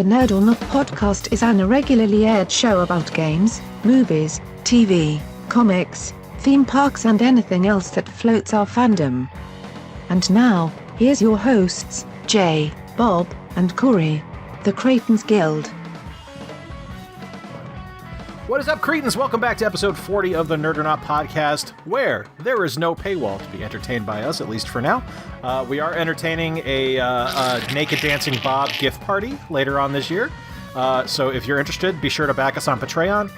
The Nerd or Not podcast is an irregularly aired show about games, movies, TV, comics, theme parks and anything else that floats our fandom. And now, here's your hosts, Jay, Bob, and Corey, the Cretans Guild. What is up, Cretans? Welcome back to episode 40 of the Nerd or Not podcast, where there is no paywall to be entertained by us, at least for now. We are entertaining a naked dancing Bob gift party later on this year. So if you're interested, be sure to back us on Patreon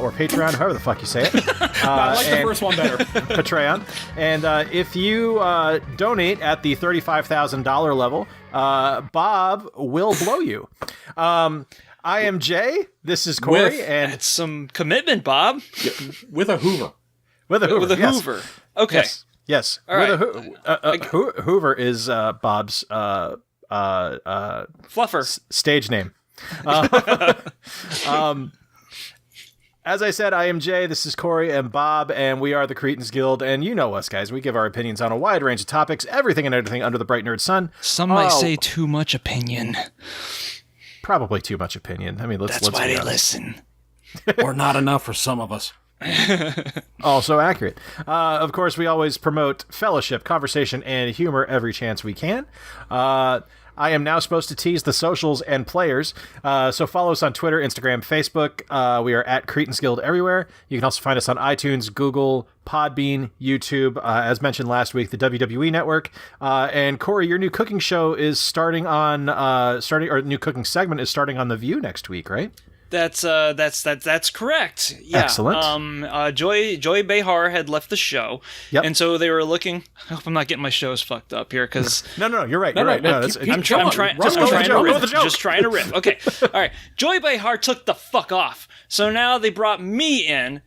or Patreon, however the fuck you say it. I like the first one better. Patreon. And if you donate at the $35,000 level, Bob will blow you. I am Jay. This is Corey, and it's some commitment, Bob. With a Hoover. With a Hoover. With a yes. Hoover. Okay. Yes. All right. Hoover is Bob's fluffer stage name. As I said, I am Jay. This is Corey and Bob, and we are the Cretans Guild. And you know us, guys. We give our opinions on a wide range of topics, everything and everything under the bright nerd sun. Some might say too much opinion. Probably too much opinion. I mean, let's why be they honest. listen. Or not enough for some of us. Also accurate. Of course, we always promote fellowship, conversation, and humor every chance we can. I am now supposed to tease the socials and players, so follow us on Twitter, Instagram, Facebook. We are at Cretans Guild everywhere. You can also find us on iTunes, Google, Podbean, YouTube, as mentioned last week, the WWE Network. And Corey, your new cooking show is starting on, or new cooking segment is starting on The View next week, right? That's correct. Yeah. Excellent. Joy Behar had left the show, Yep. and so they were looking. I hope I'm not getting my shows fucked up here, because No, you're right. No, You're right. no, I'm trying to riff. Okay, all right. Joy Behar took the fuck off, so now they brought me in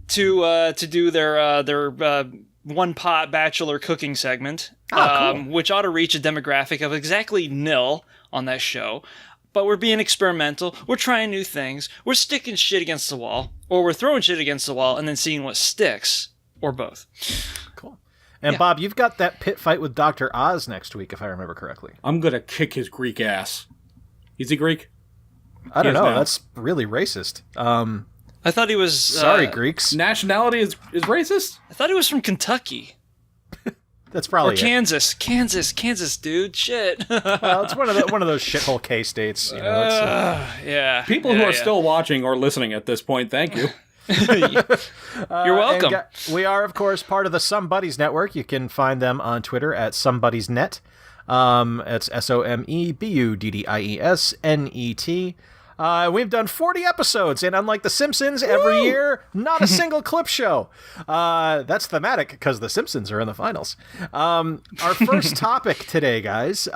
to do their one pot bachelor cooking segment, cool. which ought to reach a demographic of exactly nil on that show. But we're being experimental. We're trying new things. We're sticking shit against the wall, or we're throwing shit against the wall and then seeing what sticks, or both. Cool. And Bob, you've got that pit fight with Dr. Oz next week, if I remember correctly. I'm going to kick his Greek ass. Is he Greek? I don't know. Now. That's really racist. I thought he was... Sorry, Greeks. Nationality is racist? I thought he was from Kentucky. That's probably or Kansas. Kansas, dude. Shit. Well, it's one of those shithole K states. You know, yeah. People who are still watching or listening at this point, thank you. You're welcome. We are, of course, part of the Some Buddies Network. You can find them on Twitter at SomebuddiesNet. It's SOMEBUDDIESNET. We've done 40 episodes, and unlike The Simpsons, every year, not a single clip show. That's thematic, because The Simpsons are in the finals. Our first topic today, guys,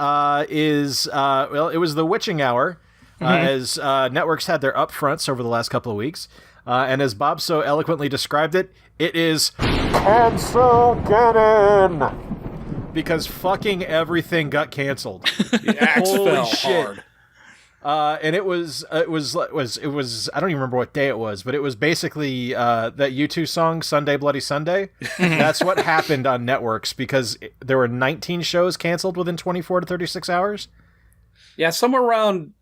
is, it was the witching hour, as networks had their upfronts over the last couple of weeks. And as Bob so eloquently described it, it is Cancel-Gedon! Because fucking everything got canceled. The axe fell hard. And it was I don't even remember what day it was, but it was basically that U2 song Sunday Bloody Sunday. That's what happened on networks, because there were 19 shows canceled within 24 to 36 hours. Yeah, somewhere around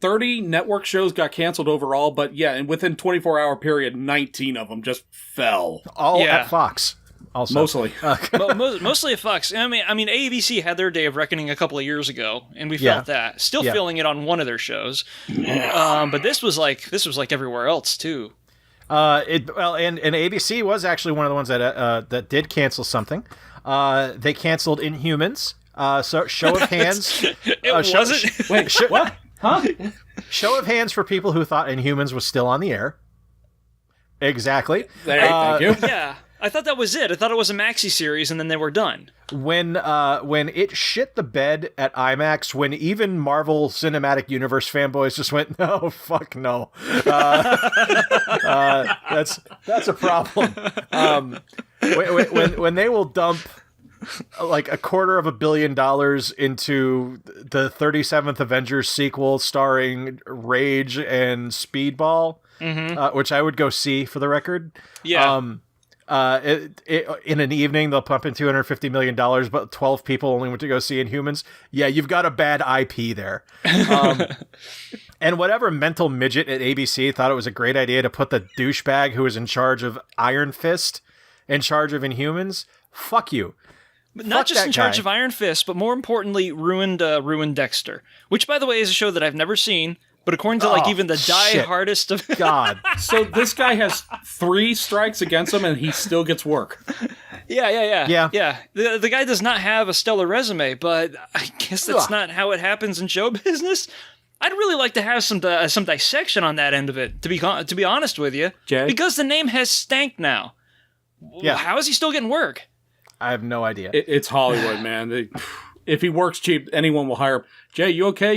30 network shows got canceled overall, but yeah, and within 24-hour period, 19 of them just fell. All at Fox. Also. Mostly. Mostly at Fox. I mean, ABC had their day of reckoning a couple of years ago, and we felt that. Still feeling it on one of their shows. But this was like everywhere else too. And ABC was actually one of the ones that did cancel something. They canceled Inhumans. So show of hands. What? Huh? Show of hands for people who thought Inhumans was still on the air. Exactly. Thank you. Yeah. I thought that was it. I thought it was a maxi series, and then they were done. When it shit the bed at IMAX, when even Marvel Cinematic Universe fanboys just went, no, fuck no. That's a problem. When they will dump like $250 million into the 37th Avengers sequel starring Rage and Speedball, which I would go see for the record. Yeah. in an evening they'll pump in $250 million, but 12 people only went to go see Inhumans. Yeah, you've got a bad IP there. And whatever mental midget at ABC thought it was a great idea to put the douchebag who was in charge of Iron Fist in charge of Inhumans, fuck you. But not just in charge of Iron Fist, but more importantly, ruined Dexter, which, by the way, is a show that I've never seen. But according to even the die-hardest of God, so this guy has 3 strikes against him, and he still gets work. Yeah. The guy does not have a stellar resume, but I guess that's not how it happens in show business. I'd really like to have some dissection on that end of it. To be honest with you, Jay? Because the name has stank now. Yeah, how is he still getting work? I have no idea. It's Hollywood, man. If he works cheap, anyone will hire him. Jay, you okay?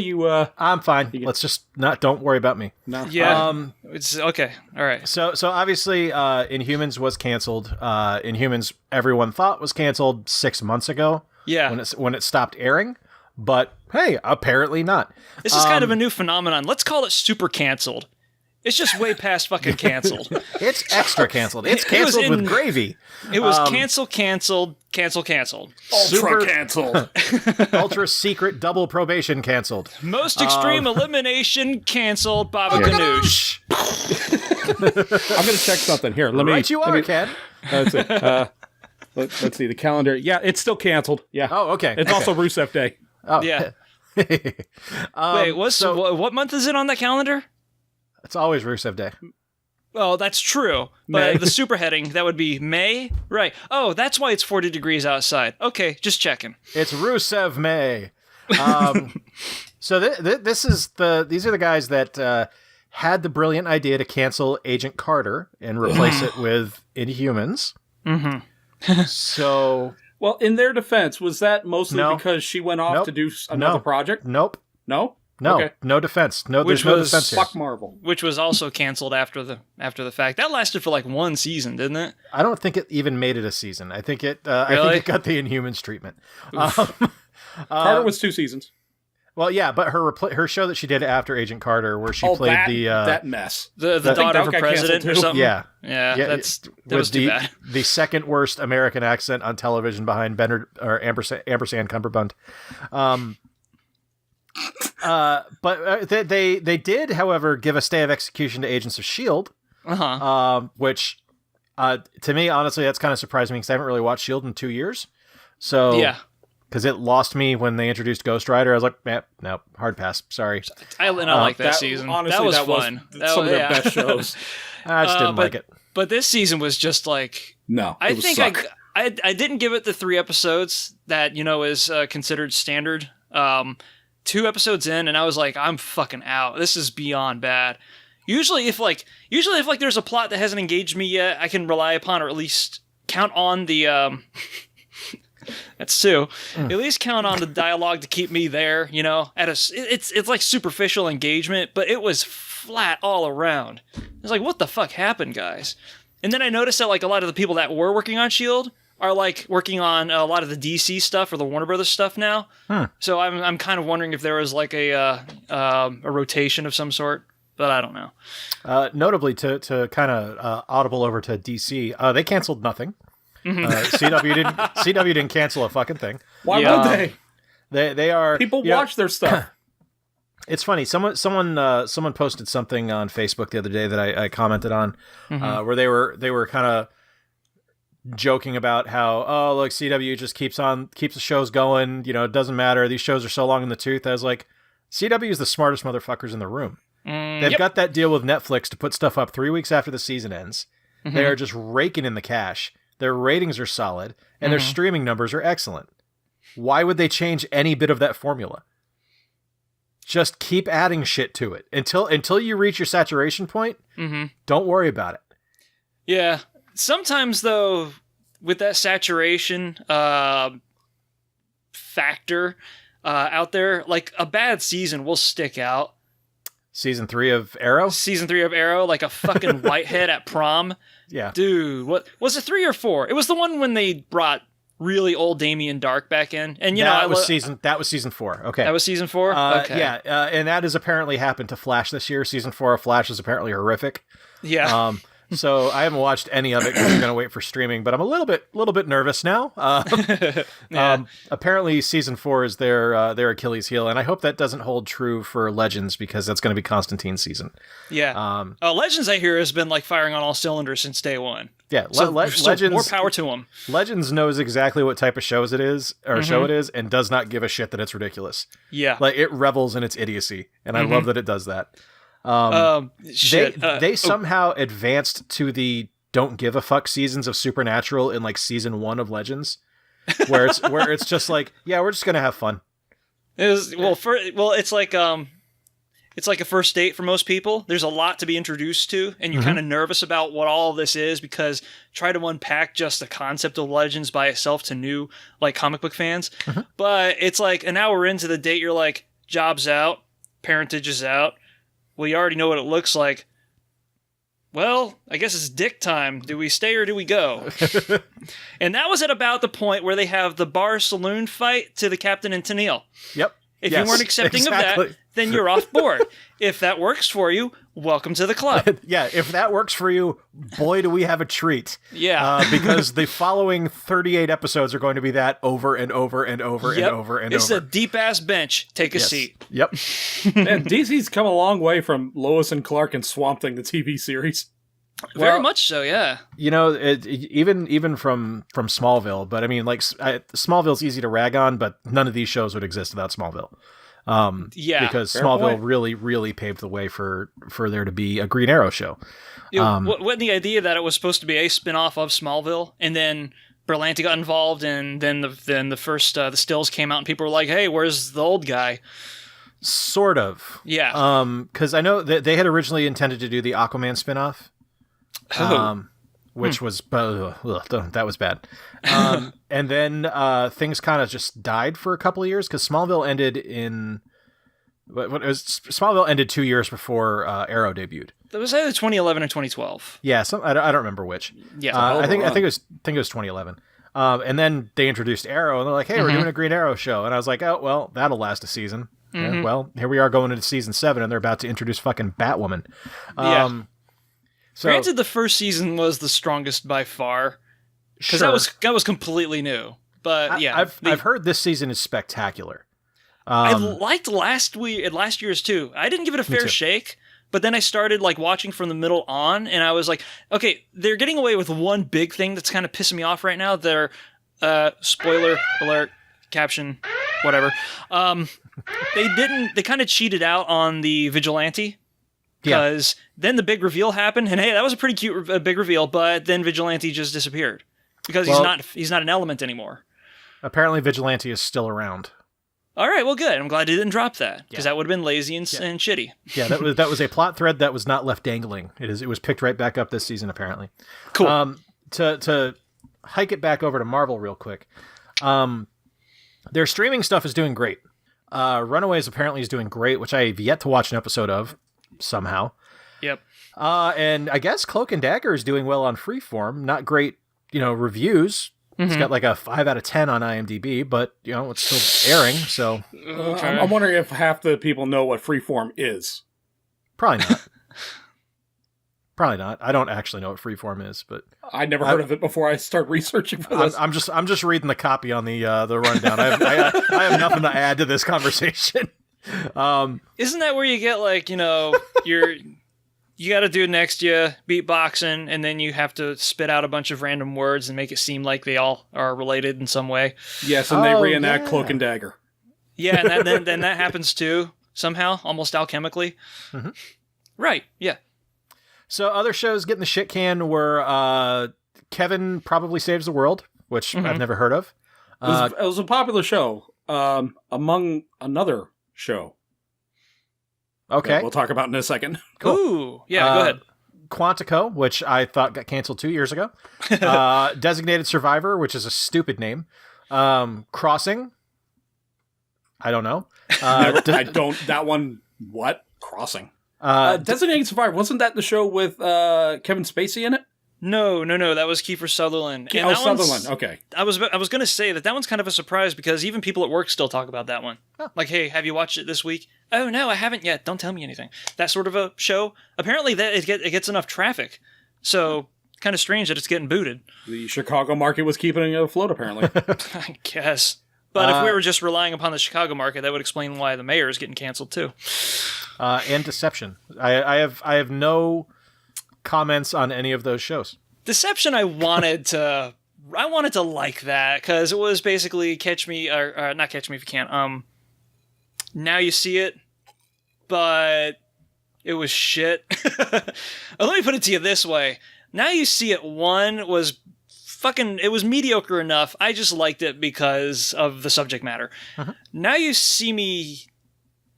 I'm fine. Let's just don't worry about me. No. Yeah. It's okay. All right. So obviously, Inhumans was canceled. Inhumans, everyone thought was canceled 6 months ago. Yeah. When it stopped airing, but hey, apparently not. This is kind of a new phenomenon. Let's call it super canceled. It's just way past fucking canceled. It's extra canceled. It's canceled with gravy. It was canceled. Ultra canceled. Ultra secret double probation canceled. Most extreme elimination canceled. Baba Ganoush. I'm going to check something here. Right you are, Ken. Let's see. Let's see the calendar. Yeah, it's still canceled. Yeah. Oh, okay. It's also Rusev Day. Oh. Yeah. Wait, what month is it on that calendar? It's always Rusev Day. Well, that's true. But the super heading, that would be May? Right. Oh, that's why it's 40 degrees outside. Okay, just checking. It's Rusev May. So these are the guys that had the brilliant idea to cancel Agent Carter and replace it with Inhumans. Mm-hmm. So... Well, in their defense, was that mostly because she went off to do another project? Nope. No? No, okay. No defense. No, there's no defense here. Fuck Marvel. Which was also canceled after the fact. That lasted for like 1 season, didn't it? I don't think it even made it a season. I think it. Really? I think it got the Inhumans treatment. Carter was 2 seasons. Well, yeah, but her show that she did after Agent Carter, where she played that mess, the daughter of a president or something. Yeah, that was too bad. The second worst American accent on television behind Ampersand Cumberbund. But they did, however, give a stay of execution to Agents of S.H.I.E.L.D., which, to me, honestly, that's kind of surprising me because I haven't really watched S.H.I.E.L.D. in 2 years. So, yeah. Because it lost me when they introduced Ghost Rider. I was like, no, hard pass. Sorry. I like that season. Honestly, that was fun. Some of their best shows. I just didn't like it. But this season was just like... No, I think I didn't give it the 3 episodes that, is considered standard. 2 episodes in, and I was like, I'm fucking out. This is beyond bad. Usually if there's a plot that hasn't engaged me yet, I can rely upon or at least count on the... That's 2. At least count on the dialogue to keep me there, it's like superficial engagement, but it was flat all around. It's like, what the fuck happened, guys? And then I noticed that like a lot of the people that were working on S.H.I.E.L.D. are like working on a lot of the DC stuff or the Warner Brothers stuff now. So I'm kind of wondering if there was like a rotation of some sort, but I don't know. Notably, to kind of audible over to DC, they canceled nothing. CW didn't cancel a fucking thing. Why would they? They are people watch their stuff. It's funny. Someone posted something on Facebook the other day that I commented on, where they were kind of joking about how look, CW just keeps the shows going. It doesn't matter. These shows are so long in the tooth. I was like, CW is the smartest motherfuckers in the room. They've got that deal with Netflix to put stuff up 3 weeks after the season ends. They are just raking in the cash. Their ratings are solid, and their streaming numbers are excellent. Why would they change any bit of that formula? Just keep adding shit to it until you reach your saturation point. Don't worry about it. Yeah. Sometimes, though, with that saturation factor out there, like a bad season will stick out. Season 3 of Arrow? Season 3 of Arrow, like a fucking whitehead at prom. Yeah. Dude, what was it, 3 or 4? It was the one when they brought really old Damien Dark back in. And that was season 4. Okay. That was season 4? Okay. Yeah, and that has apparently happened to Flash this year. Season 4 of Flash is apparently horrific. Yeah. So I haven't watched any of it because I'm going to wait for streaming, but I'm a little bit nervous now. Apparently season 4 is their Achilles heel, and I hope that doesn't hold true for Legends because that's going to be Constantine's season. Yeah. Legends, I hear, has been like firing on all cylinders since day one. Yeah, so Legends. More power to them. Legends knows exactly what type of show it is, and does not give a shit that it's ridiculous. Yeah, like it revels in its idiocy, and I love that it does that. They somehow advanced to the don't give a fuck seasons of Supernatural in like season 1 of Legends, where it's just like, yeah, we're just gonna have fun. It's like a first date for most people. There's a lot to be introduced to, and you're kind of nervous about what all this is because try to unpack just the concept of Legends by itself to new like comic book fans. But it's like an hour into the date, you're like, job's out, parentage is out. Well, you already know what it looks like. Well, I guess it's dick time. Do we stay or do we go? And that was at about the point where they have the bar saloon fight to the captain and Tennille. Yep. If you weren't accepting of that, then you're off board. If that works for you, welcome to the club. Yeah, if that works for you, boy, do we have a treat. Yeah. Because the following 38 episodes are going to be that over and over and over and over and It's over. a deep-ass bench. Take a seat. Yep. And DC's come a long way from Lois and Clark and Swamp Thing, the TV series. Very much so, yeah. You know, even from Smallville, but I mean, like, Smallville's easy to rag on, but none of these shows would exist without Smallville. Because Smallville really paved the way for there to be a Green Arrow show. What the idea that it was supposed to be a spin-off of Smallville, and then Berlanti got involved, and then the first the stills came out, and people were like, "Hey, where's the old guy?" Sort of, yeah. Because I know that they had originally intended to do the Aquaman spin-off. Which was that was bad. And then things kind of just died for a couple of years because Smallville ended in Smallville ended 2 years before Arrow debuted. That was either 2011 or 2012. Yeah, I don't remember which. Yeah, I think it was 2011. And then they introduced Arrow, and they're like, "Hey, we're doing a Green Arrow show," and I was like, "Oh, well, that'll last a season." Yeah, well, here we are going into season 7, and they're about to introduce fucking Batwoman. So, granted, the first season was the strongest by far because that was completely new. But I've heard this season is spectacular. I liked last year's too. I didn't give it a fair shake, but then I started like watching from the middle on, and I was like, okay, they're getting away with one big thing that's kind of pissing me off right now. They're spoiler alert, caption, whatever. They kind of cheated out on the vigilante. Because then the big reveal happened, and hey, that was a pretty cute big reveal. But then Vigilante just disappeared because he's not an element anymore. Apparently, Vigilante is still around. All right, well, good. I'm glad they didn't drop that because that would have been lazy and shitty. Yeah, that was a plot thread that was not left dangling. It was picked right back up this season, apparently. Cool. To hike it back over to Marvel real quick, their streaming stuff is doing great. Runaways apparently is doing great, which I have yet to watch an episode of. Somehow. Yep. And I guess Cloak and Dagger is doing well on Freeform. Not great, reviews. It's got like a 5 out of 10 on IMDb, but it's still airing. So I'm wondering if half the people know what Freeform is. Probably not. Probably not. I don't actually know what Freeform is, but I never heard of it before I start researching for this. I'm just reading the copy on the rundown. I have nothing to add to this conversation. Isn't that where you get like you got to do next year beatboxing, and then you have to spit out a bunch of random words and make it seem like they all are related in some way? Yes, and they reenact Cloak and Dagger. Yeah, and then that happens too somehow, almost alchemically. Mm-hmm. Right? Yeah. So other shows getting the shit can were Kevin Probably Saves the World, which I've never heard of. It was a popular show among another show. Okay. We'll talk about in a second. Cool. Ooh, yeah, go ahead. Quantico, which I thought got canceled 2 years ago. Designated Survivor, which is a stupid name. Crossing. I don't know. That one, what? Crossing. Designated Survivor, wasn't that the show with Kevin Spacey in it? No, that was Kiefer Sutherland. And Sutherland, okay. I was going to say that one's kind of a surprise because even people at work still talk about that one. Oh. Like, hey, have you watched it this week? Oh, no, I haven't yet. Don't tell me anything. That sort of a show. Apparently, that it gets enough traffic So kind of strange that it's getting booted. The Chicago market was keeping it afloat, apparently. I guess. But if we were just relying upon the Chicago market, that would explain why the mayor is getting canceled too. And Deception. I have no comments on any of those shows. Deception, I wanted to like that because it was basically Catch Me or not Catch Me If You Can. Now You See It, but it was shit. Let me put it to you this way: Now You See It 1 was it was mediocre enough. I just liked it because of the subject matter. Uh-huh. Now You See Me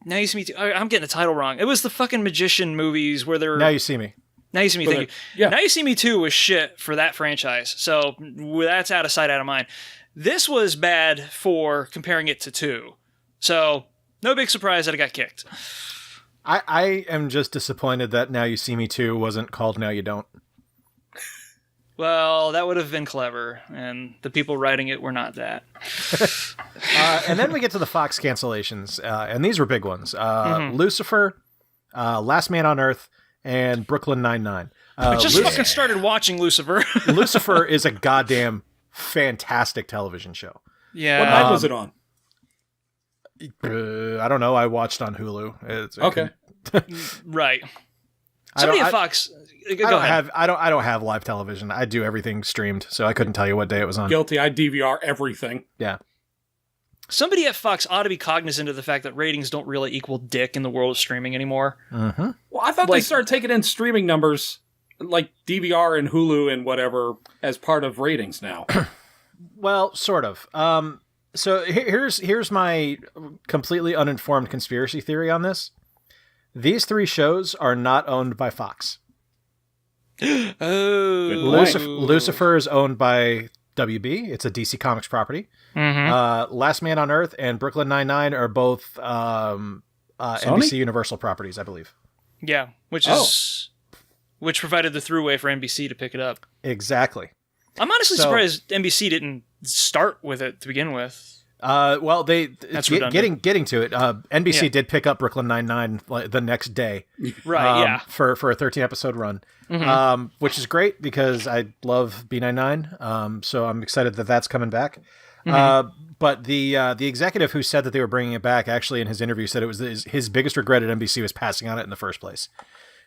2. I'm getting the title wrong. It was the fucking magician movies where they're Now You See Me. Now You See Me, thank you. Yeah. Now You See Me 2 was shit for that franchise, so that's out of sight, out of mind. This was bad for comparing it to 2, so no big surprise that it got kicked. I am just disappointed that Now You See Me 2 wasn't called Now You Don't. Well, that would have been clever, and the people writing it were not that. And then we get to the Fox cancellations, and these were big ones. Lucifer, Last Man on Earth, and Brooklyn Nine-Nine. I just fucking started watching Lucifer. Lucifer is a goddamn fantastic television show. Yeah. What night was it on? I don't know. I watched on Hulu. Okay. Right. Somebody at Fox. Go ahead. I don't have live television. I do everything streamed, so I couldn't tell you what day it was on. Guilty. I DVR everything. Yeah. Somebody at Fox ought to be cognizant of the fact that ratings don't really equal dick in the world of streaming anymore. Mm-hmm. Well, I thought they started taking in streaming numbers like DVR and Hulu and whatever as part of ratings now. Well, sort of. So here's my completely uninformed conspiracy theory on this. These 3 shows are not owned by Fox. Lucifer is owned by WB. It's a DC Comics property. Mm-hmm. Last Man on Earth and Brooklyn Nine-Nine are both NBC Universal properties, I believe. Yeah, which provided the throughway for NBC to pick it up. Exactly. I'm honestly surprised NBC didn't start with it to begin with. Well, getting to it. NBC did pick up Brooklyn Nine-Nine the next day, right? For a 13-episode run, which is great because I love B99. So I'm excited that that's coming back. But the executive who said that they were bringing it back actually in his interview said it was his biggest regret at NBC was passing on it in the first place.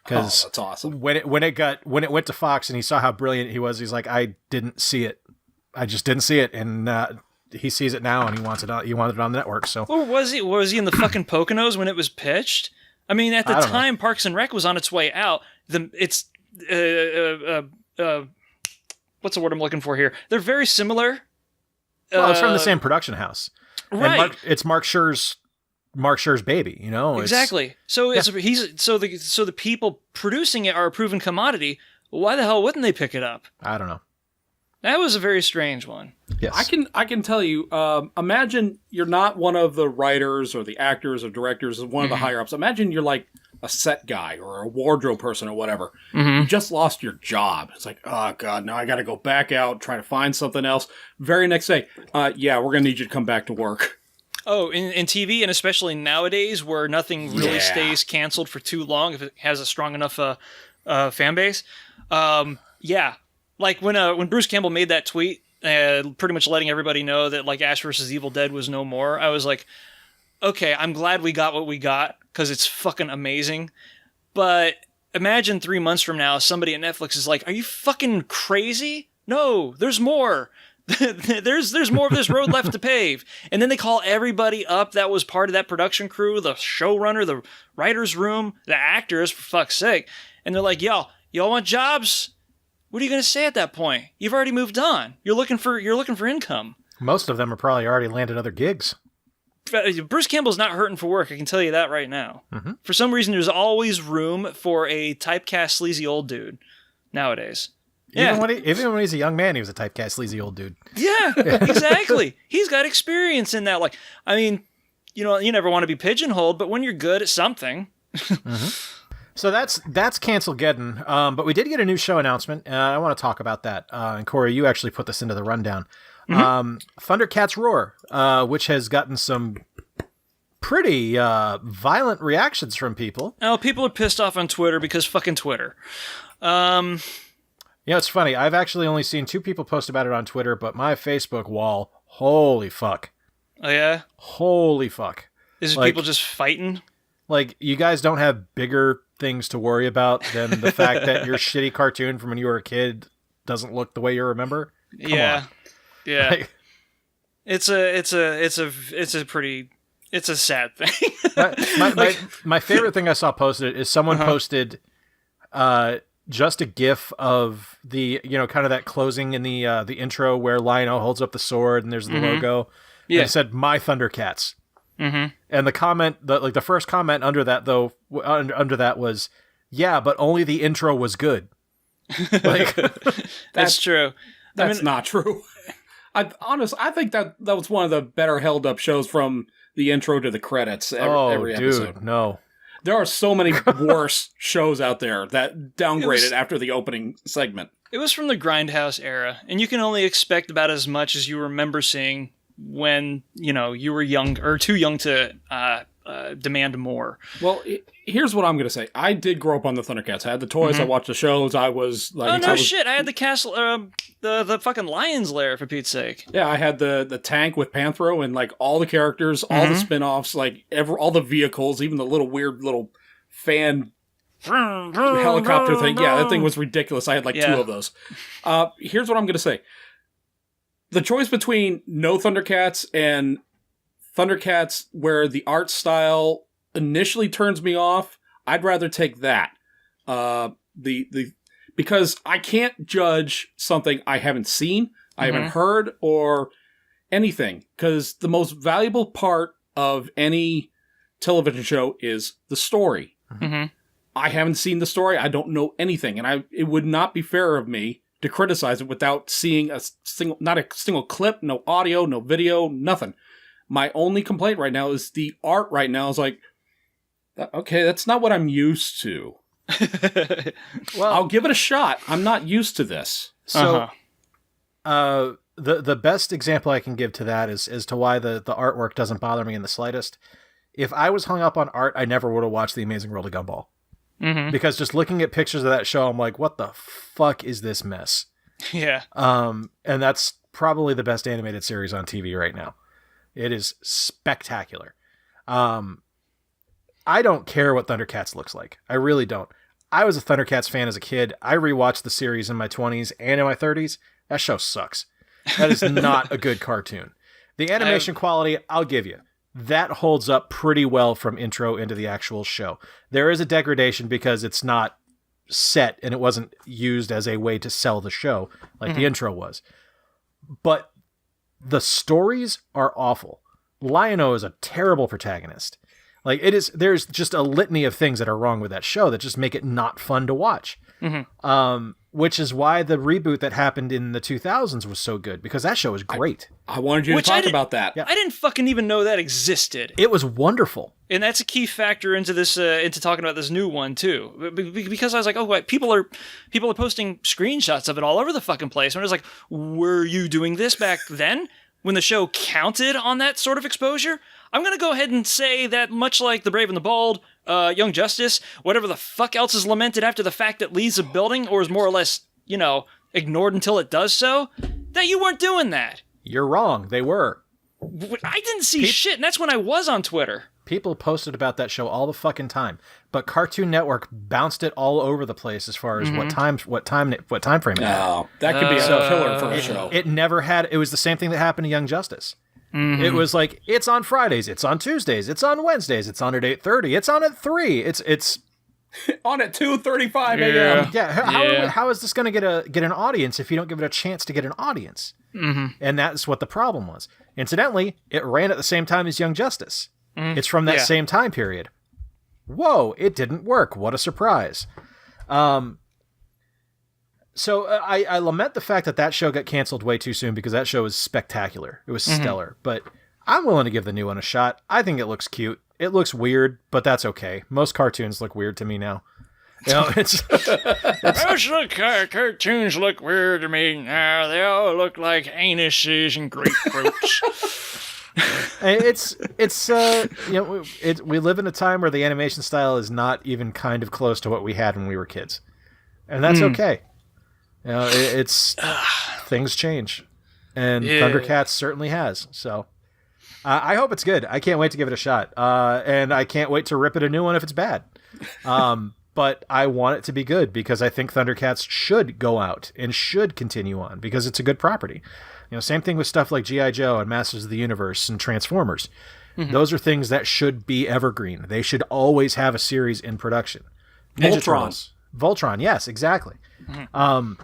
Because that's awesome. When it went to Fox and he saw how brilliant he was, he's like, I didn't see it. I just didn't see it, and he sees it now and he wants it on. He wanted it on the network. So, or was he in the fucking Poconos when it was pitched? I mean, at the time, Parks and Rec was on its way out. What's the word I'm looking for here? They're very similar. Well, it's from the same production house, right? And it's Mark Schur's baby. You know, exactly. So the people producing it are a proven commodity. Why the hell wouldn't they pick it up? I don't know. That was a very strange one. Yes. I can tell you, imagine you're not one of the writers or the actors or directors, one of the higher-ups. Imagine you're like a set guy or a wardrobe person or whatever. You just lost your job. It's like, oh, God, now I got to go back out, try to find something else. Very next day, we're going to need you to come back to work. Oh, in TV, and especially nowadays where nothing really stays canceled for too long if it has a strong enough fan base. Yeah. Like when Bruce Campbell made that tweet, pretty much letting everybody know that like Ash vs. Evil Dead was no more, I was like, okay, I'm glad we got what we got because it's fucking amazing. But imagine 3 months from now, somebody at Netflix is like, are you fucking crazy? No, there's more. there's more of this road left to pave. And then they call everybody up that was part of that production crew, the showrunner, the writer's room, the actors, for fuck's sake. And they're like, y'all want jobs? What are you going to say at that point? You've already moved on. You're looking for income. Most of them are probably already landed other gigs. Bruce Campbell's not hurting for work. I can tell you that right now. Mm-hmm. For some reason, there's always room for a typecast sleazy old dude nowadays. Even when he's a young man, he was a typecast sleazy old dude. Yeah, exactly. He's got experience in that. Like, I mean, you never want to be pigeonholed, but when you're good at something. Mm-hmm. So that's Cancel-Gedon, but we did get a new show announcement, and I want to talk about that. And Corey, you actually put this into the rundown. Thundercats Roar, which has gotten some pretty violent reactions from people. Oh, people are pissed off on Twitter because fucking Twitter. You know, it's funny. I've actually only seen 2 people post about it on Twitter, but my Facebook wall, holy fuck. Oh, yeah? Holy fuck. Is it people just fighting? Like, you guys don't have bigger things to worry about than the fact that your shitty cartoon from when you were a kid doesn't look the way you remember? Come on. Yeah. Like, it's a sad thing. My favorite thing I saw posted is someone posted just a GIF of the, kind of that closing in the intro where Lion-O holds up the sword and there's the logo. Yeah. And it said, "My Thundercats." Mm-hmm. And the comment, the first comment under that though, under that was, "Yeah, but only the intro was good." Like, that's true. That's not true. I think that was one of the better held up shows from the intro to the credits. Every episode. Dude, no. There are so many worse shows out there that downgraded after the opening segment. It was from the Grindhouse era, and you can only expect about as much as you remember seeing when, you were young or too young to demand more. Well, here's what I'm going to say. I did grow up on the Thundercats. I had the toys. I watched the shows. I was like... shit. I had the castle, the fucking Lion's Lair, for Pete's sake. Yeah, I had the tank with Panthro and like all the characters, all the spin-offs, like all the vehicles, even the little weird little fan helicopter thing. Yeah, that thing was ridiculous. I had 2 of those. Here's what I'm going to say. The choice between no Thundercats and Thundercats where the art style initially turns me off, I'd rather take that. Because I can't judge something I haven't seen, I haven't heard, or anything. Because the most valuable part of any television show is the story. Mm-hmm. I haven't seen the story, I don't know anything, and it would not be fair of me to criticize it without seeing not a single clip, no audio, no video, nothing. My only complaint right now is the art right now is like, okay, that's not what I'm used to. Well, I'll give it a shot. I'm not used to this. So, the best example I can give to that is as to why the artwork doesn't bother me in the slightest. If I was hung up on art, I never would have watched The Amazing World of Gumball. Mm-hmm. Because just looking at pictures of that show, I'm like, what the fuck is this mess? Yeah. And that's probably the best animated series on TV right now. It is spectacular. I don't care what Thundercats looks like. I really don't. I was a Thundercats fan as a kid. I rewatched the series in my 20s and in my 30s. That show sucks. That is not a good cartoon. The animation quality, I'll give you. That holds up pretty well from intro into the actual show. There is a degradation because it's not set and it wasn't used as a way to sell the show like the intro was. But the stories are awful. Lion-O is a terrible protagonist. Like, there's just a litany of things that are wrong with that show that just make it not fun to watch. Mm-hmm. Which is why the reboot that happened in the 2000s was so good, because that show was great. I wanted you to talk about that. Yeah. I didn't fucking even know that existed. It was wonderful. And that's a key factor into this, into talking about this new one too, because I was like, oh, wait, people are posting screenshots of it all over the fucking place. And I was like, were you doing this back then when the show counted on that sort of exposure? I'm going to go ahead and say that much like The Brave and the Bold, Young Justice, whatever the fuck else is lamented after the fact that leaves a building or is more or less, ignored until it does so, that you weren't doing that. You're wrong. They were. I didn't see shit, and that's when I was on Twitter. People posted about that show all the fucking time, but Cartoon Network bounced it all over the place as far as what time frame it had. Oh, that could be a killer for a show. It never had. It was the same thing that happened to Young Justice. Mm-hmm. It was like, it's on Fridays, it's on Tuesdays, it's on Wednesdays, it's on at 8:30, it's on at 3, it's on at 2:35 a.m. Yeah, how is this going to get an audience if you don't give it a chance to get an audience? Mm-hmm. And that's what the problem was. Incidentally, it ran at the same time as Young Justice. Mm-hmm. It's from that same time period. Whoa, it didn't work. What a surprise. So I lament the fact that show got canceled way too soon, because that show was spectacular. It was stellar. But I'm willing to give the new one a shot. I think it looks cute. It looks weird, but that's okay. Most cartoons look weird to me now. Most cartoons look weird to me now. They all look like anuses and grapefruits. We live in a time where the animation style is not even kind of close to what we had when we were kids, and that's okay. You know, it's things change, and Thundercats certainly has. So I hope it's good. I can't wait to give it a shot, and I can't wait to rip it a new one if it's bad. But I want it to be good because I think Thundercats should go out and should continue on because it's a good property. You know, same thing with stuff like G.I. Joe and Masters of the Universe and Transformers. Mm-hmm. Those are things that should be evergreen. They should always have a series in production. Voltron, yes, exactly. Mm-hmm.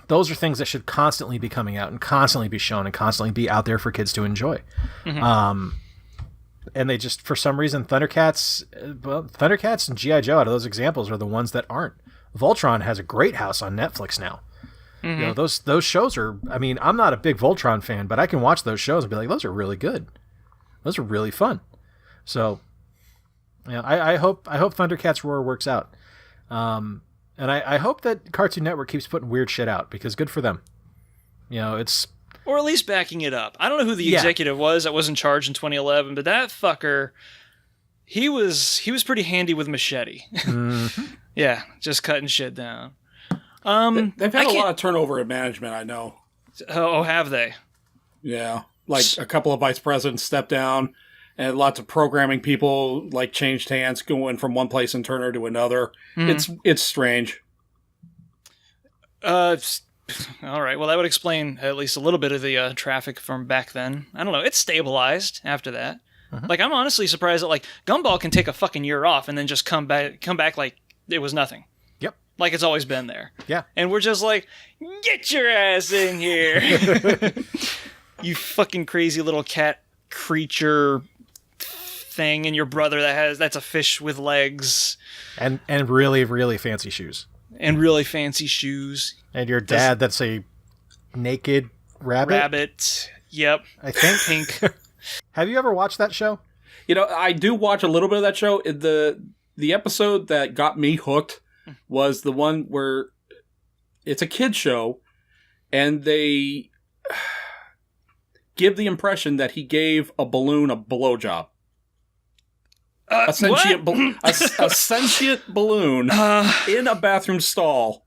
Those are things that should constantly be coming out and constantly be shown and constantly be out there for kids to enjoy. Mm-hmm. And they just, for some reason, Thundercats and G.I. Joe, out of those examples, are the ones that aren't. Voltron has a great house on Netflix now. Mm-hmm. You know, those shows are, I mean, I'm not a big Voltron fan, but I can watch those shows and be like, those are really good. Those are really fun. So, you know, I hope Thundercats Roar works out. And I hope that Cartoon Network keeps putting weird shit out because good for them. You know, it's... Or at least backing it up. I don't know who the executive was that was in charge in 2011, but that fucker, he was pretty handy with machete. Mm-hmm. Yeah, just cutting shit down. They've had a lot of turnover in management, I know. Oh, have they? Yeah, like a couple of vice presidents stepped down, and lots of programming people like changed hands, going from one place in Turner to another. Mm-hmm. It's strange. All right. Well, that would explain at least a little bit of the traffic from back then. I don't know. It's stabilized after that. Uh-huh. Like, I'm honestly surprised that, like, Gumball can take a fucking year off and then just come back like it was nothing. Yep. Like it's always been there. Yeah. And we're just like, get your ass in here. You fucking crazy little cat creature thing, and your brother that's a fish with legs. And really, really fancy shoes. And really fancy shoes. And your dad, that's a naked rabbit? Rabbit. Yep. I think. Pink. Have you ever watched that show? You know, I do watch a little bit of that show. The episode that got me hooked was the one where it's a kid's show, and they give the impression that he gave a balloon a blowjob. A sentient balloon in a bathroom stall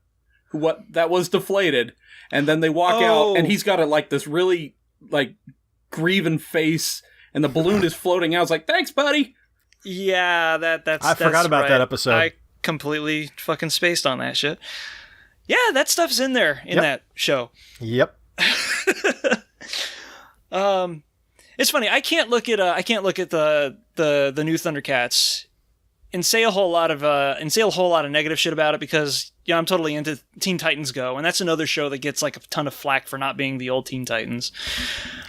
that was deflated, and then they walk out, and he's got this really grieving face, and the balloon is floating out. It's like, thanks, buddy. Yeah, I forgot about that episode. I completely fucking spaced on that shit. Yeah, that stuff's in there in that show. Yep. It's funny. I can't look at the new Thundercats and say a whole lot of negative shit about it because I'm totally into Teen Titans Go, and that's another show that gets like a ton of flack for not being the old Teen Titans.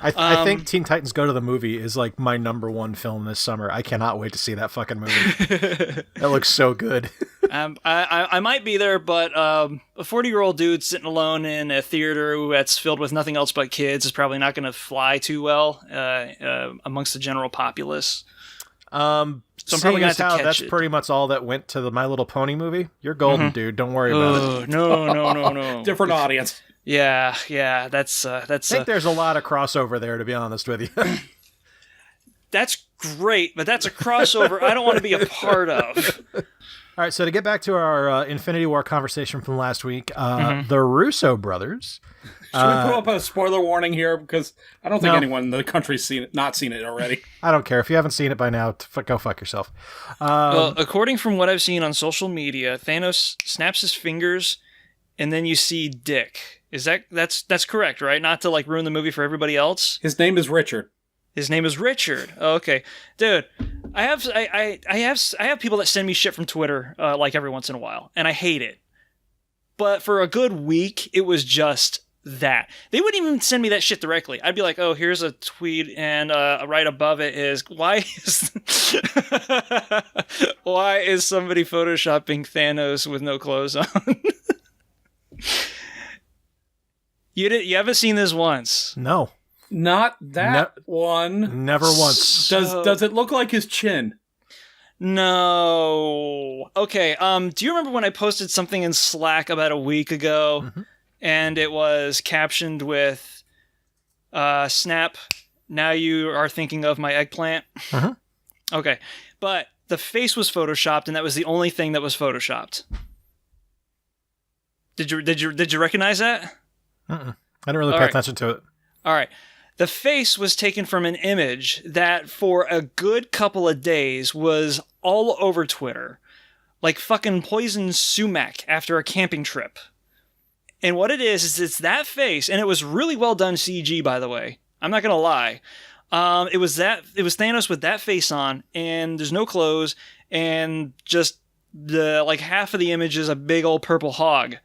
I think Teen Titans Go to the movie is like my number one film this summer. I cannot wait to see that fucking movie. That looks so good. I might be there, but a 40-year-old dude sitting alone in a theater that's filled with nothing else but kids is probably not going to fly too well amongst the general populace. So I'm probably going to catch that's it. Pretty much all that went to the My Little Pony movie. You're golden, dude. Don't worry about it. No. Different audience. Yeah. That's. I think there's a lot of crossover there, to be honest with you. That's great, but that's a crossover I don't want to be a part of. All right, so to get back to our Infinity War conversation from last week, the Russo brothers. Should we put up a spoiler warning here? Because I don't think anyone in the country's not seen it already. I don't care. If you haven't seen it by now, go fuck yourself. Well, according from what I've seen on social media, Thanos snaps his fingers, and then you see Dick. That's correct, right? Not to ruin the movie for everybody else. His name is Richard. Oh, okay, dude. I have people that send me shit from Twitter every once in a while, and I hate it. But for a good week, it was just that. They wouldn't even send me that shit directly. I'd be like, oh, here's a tweet, and right above it is why is somebody photoshopping Thanos with no clothes on? You haven't seen this once? No. Not that one. Never once. Does it look like his chin? No. Okay. Do you remember when I posted something in Slack about a week ago, and it was captioned with, "Snap, now you are thinking of my eggplant." Okay, but the face was photoshopped, and that was the only thing that was photoshopped. Did you recognize that? I didn't really pay attention to it. All right. The face was taken from an image that for a good couple of days was all over Twitter. Like fucking poison sumac after a camping trip. And what it is it's that face, and it was really well done CG, by the way. I'm not going to lie. It was Thanos with that face on, and there's no clothes, and just the like half of the image is a big old purple hog.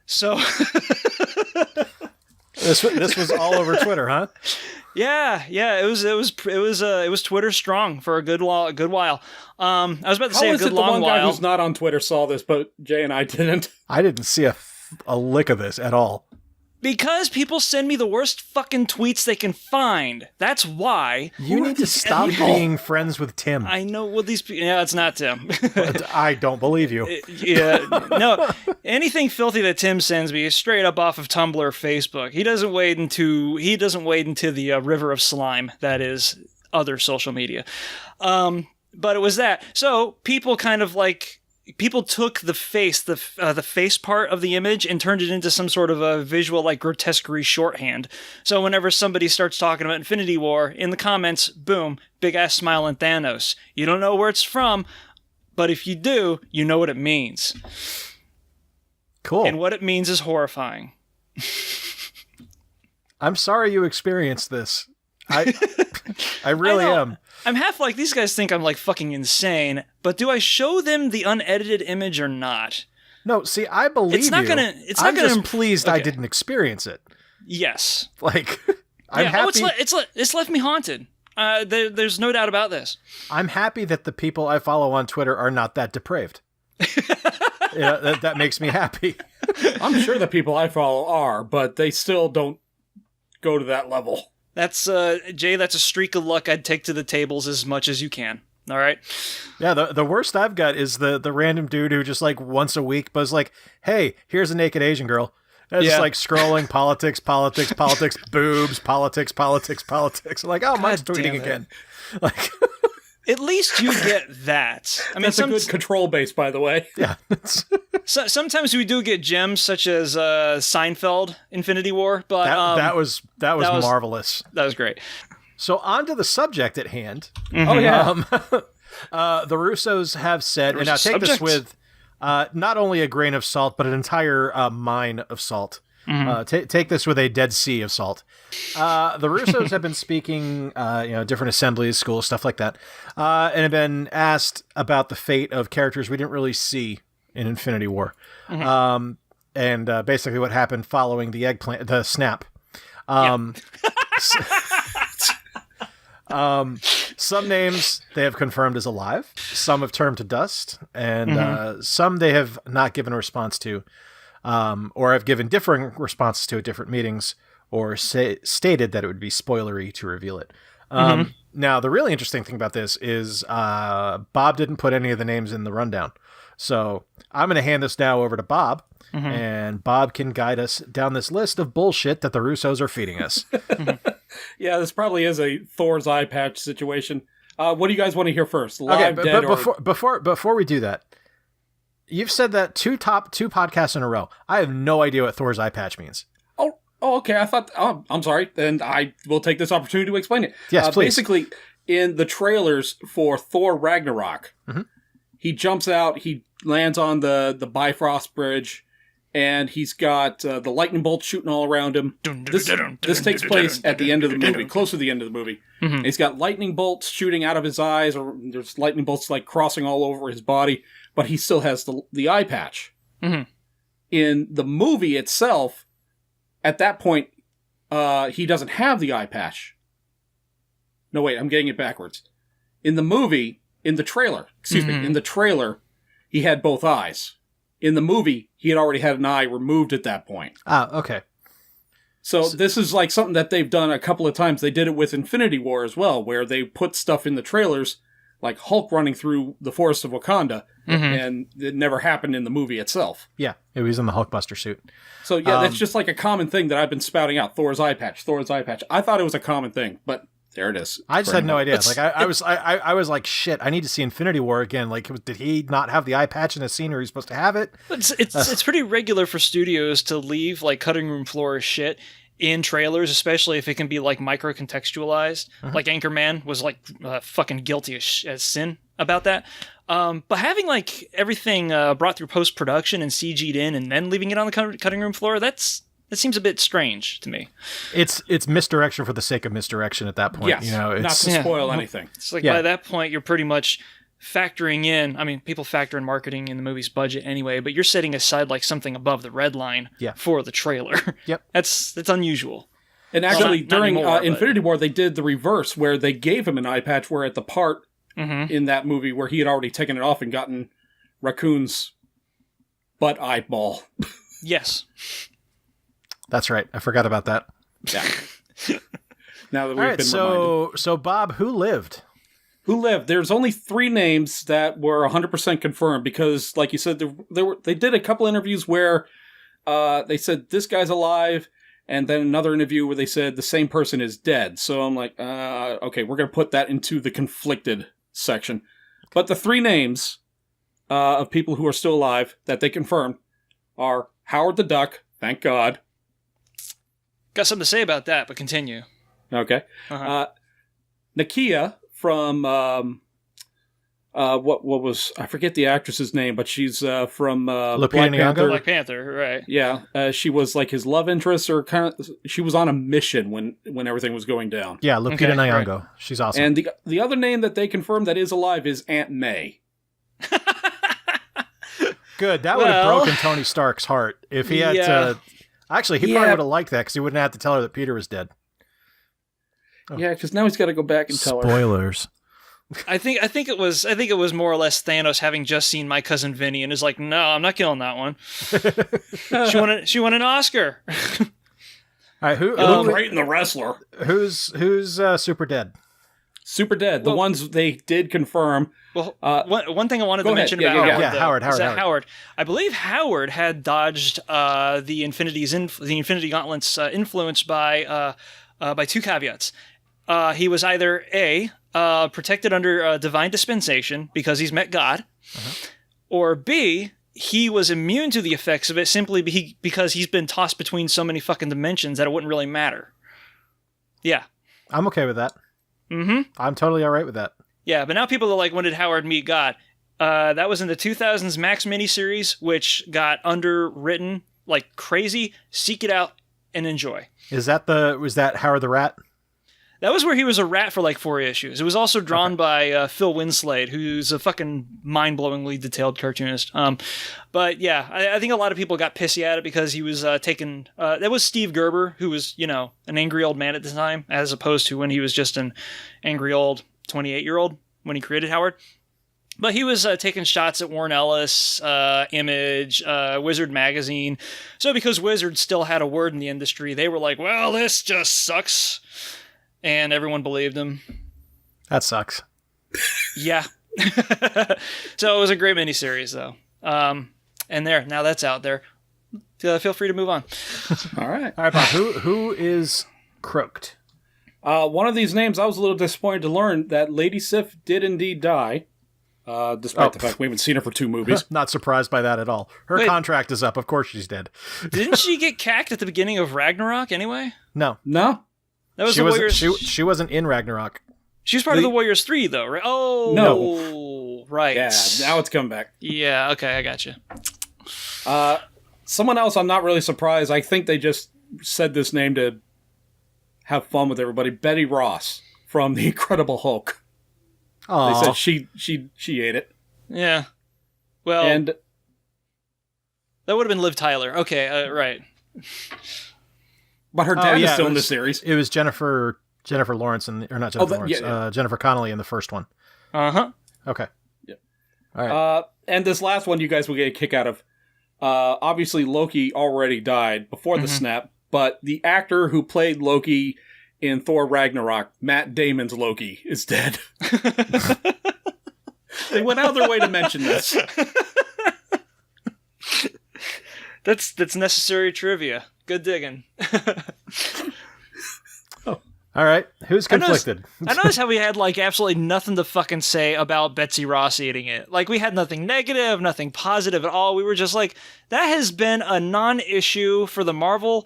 So this was all over Twitter, huh? Yeah, it was Twitter strong for a good while. I was about to say a good long while. How is it the one guy who's not on Twitter saw this, but Jay and I didn't? I didn't see a lick of this at all. Because people send me the worst fucking tweets they can find. That's why. You need to stop being friends with Tim. I know what these people... Yeah, it's not Tim. I don't believe you. Yeah, no. Anything filthy that Tim sends me is straight up off of Tumblr or Facebook. He doesn't wade into the river of slime that is other social media. But it was that. So people kind of like... People took the face, the face part of the image and turned it into some sort of a visual, like, grotesquerie shorthand. So whenever somebody starts talking about Infinity War, in the comments, boom, big-ass smile and Thanos. You don't know where it's from, but if you do, you know what it means. Cool. And what it means is horrifying. I'm sorry you experienced this. I really am. I'm half like, these guys think I'm like fucking insane, but do I show them the unedited image or not? No, see, I believe it's not you. I'm just pleased I didn't experience it. Yes. Like, I'm happy. It's left me haunted. There's no doubt about this. I'm happy that the people I follow on Twitter are not that depraved. That makes me happy. I'm sure the people I follow are, but they still don't go to that level. That's, Jay, that's a streak of luck I'd take to the tables as much as you can. All right? Yeah, the worst I've got is the random dude who just, like, once a week buzz like, hey, here's a naked Asian girl. And just, like, scrolling politics, boobs, politics. I'm like, oh, mine's tweeting again. Like... At least you get that. I mean, that's a good control base, by the way. Yeah. So, sometimes we do get gems, such as Seinfeld, Infinity War, but that was marvelous. That was great. So on to the subject at hand. Mm-hmm. Oh yeah. The Russos have said, and now take this with not only a grain of salt, but an entire mine of salt. Mm-hmm. Take this with a dead sea of salt. The Russos have been speaking, different assemblies, schools, stuff like that, and have been asked about the fate of characters we didn't really see in Infinity War, and basically what happened following the snap. Some names they have confirmed as alive, some have turned to dust, and some they have not given a response to. Or have given differing responses to at different meetings, or stated that it would be spoilery to reveal it. Now, the really interesting thing about this is Bob didn't put any of the names in the rundown. So I'm going to hand this now over to Bob, and Bob can guide us down this list of bullshit that the Russos are feeding us. Yeah, this probably is a Thor's eye patch situation. What do you guys want to hear first? Live, dead, before we do that, you've said that two podcasts in a row. I have no idea what Thor's eye patch means. Oh, okay. I thought. Oh, I'm sorry. Then I will take this opportunity to explain it. Yes, please. Basically, in the trailers for Thor Ragnarok, he jumps out. He lands on the Bifrost Bridge, and he's got the lightning bolts shooting all around him. This takes place at the end of the movie, close to the end of the movie. He's got lightning bolts shooting out of his eyes, or there's lightning bolts like crossing all over his body. But he still has the eye patch. In the movie itself, at that point, he doesn't have the eye patch. No, wait, I'm getting it backwards. In the movie, in the trailer, he had both eyes. In the movie, he had already had an eye removed at that point. Ah, okay. So this is like something that they've done a couple of times. They did it with Infinity War as well, where they put stuff in the trailers, like Hulk running through the forest of Wakanda, and it never happened in the movie itself. Yeah, it was in the Hulkbuster suit. So yeah, that's just like a common thing that I've been spouting out. Thor's eye patch. I thought it was a common thing, but There it is. I just had no idea. Like I was like, shit. I need to see Infinity War again. Like, did he not have the eye patch in the scene, or he's supposed to have it? It's pretty regular for studios to leave like cutting room floor shit in trailers, especially if it can be like micro contextualized. Like Anchorman was like fucking guilty as sin about that. But having like everything brought through post production and CG'd in, and then leaving it on the cutting room floor, that seems a bit strange to me. It's misdirection for the sake of misdirection at that point. Yes, not to spoil anything. It's like by that point, you're pretty much factoring in. I mean, people factor in marketing in the movie's budget anyway, but you're setting aside like something above the red line for the trailer. Yep, that's unusual. And actually, during Infinity War, they did the reverse, where they gave him an eye patch. Where at the part in that movie where he had already taken it off and gotten Raccoon's butt eyeball. Yes. That's right. I forgot about that. Yeah. Now that we've been reminded. So Bob, who lived? Who lived? There's only 3 names that were 100% confirmed because, like you said, they did a couple interviews where they said this guy's alive, and then another interview where they said the same person is dead. So I'm like, okay, we're going to put that into the conflicted section. But the 3 names of people who are still alive that they confirmed are Howard the Duck, thank God. Got something to say about that, but continue. Okay. Nakia from what was, I forget the actress's name, but she's from Black Panther. Black Panther, right? Yeah, she was like his love interest, or kind of. She was on a mission when everything was going down. Yeah, Lupita Nyong'o. Right. She's awesome. And the other name that they confirmed that is alive is Aunt May. Good. That would have broken Tony Stark's heart if he had to. Actually, he probably would have liked that because he wouldn't have to tell her that Peter was dead. Oh. Yeah, because now he's got to go back and tell her. Spoilers. I think it was more or less Thanos having just seen My Cousin Vinny and is like, no, I'm not killing that one. She won an Oscar. All right, who right in the wrestler? Who's super dead? Super dead. The ones they did confirm. Well, one thing I wanted to mention about Howard. Howard. I believe Howard had dodged the Infinity Gauntlet's influence by 2 caveats. He was either A, protected under divine dispensation because he's met God, or B, he was immune to the effects of it simply because he's been tossed between so many fucking dimensions that it wouldn't really matter. Yeah. I'm okay with that. Mm-hmm. I'm totally all right with that. Yeah, but now people are like, when did Howard meet God? That was in the 2000s Max miniseries, which got underwritten like crazy. Seek it out and enjoy. Was that Howard the Rat? That was where he was a rat for like 4 issues. It was also drawn by Phil Winslade, who's a fucking mind-blowingly detailed cartoonist. But yeah, I think a lot of people got pissy at it because he was taken... that was Steve Gerber, who was, an angry old man at the time, as opposed to when he was just an angry old 28-year-old when he created Howard. But he was taking shots at Warren Ellis, Image, Wizard Magazine. So because Wizard still had a word in the industry, they were like, well, this just sucks. And everyone believed him. That sucks. Yeah. So it was a great miniseries, though. And now that's out there. Feel free to move on. All right, Bob. Who is croaked? One of these names, I was a little disappointed to learn that Lady Sif did indeed die. Despite the fact we haven't seen her for 2 movies. Not surprised by that at all. Her contract is up. Of course she's dead. Didn't she get cacked at the beginning of Ragnarok anyway? No. That was the Warriors. She wasn't in Ragnarok. She was part of the Warriors 3, though, right? Oh, no. Right. Yeah, now it's come back. Yeah, okay, I got you. Someone else, I'm not really surprised. I think they just said this name to have fun with everybody. Betty Ross from The Incredible Hulk. Aww. They said she ate it. Yeah. Well, and that would have been Liv Tyler. Okay, right. But her dad is still in the series. It was Jennifer Lawrence, Jennifer Connelly in the first one. Uh-huh. Okay. Yeah. All right. And this last one you guys will get a kick out of. Obviously, Loki already died before the snap, but the actor who played Loki in Thor Ragnarok, Matt Damon's Loki, is dead. They went out of their way to mention this. That's necessary trivia. Good digging. All right, who's conflicted? I noticed how we had like absolutely nothing to fucking say about Betsy Ross eating it. Like we had nothing negative, nothing positive at all. We were just like, that has been a non-issue for the Marvel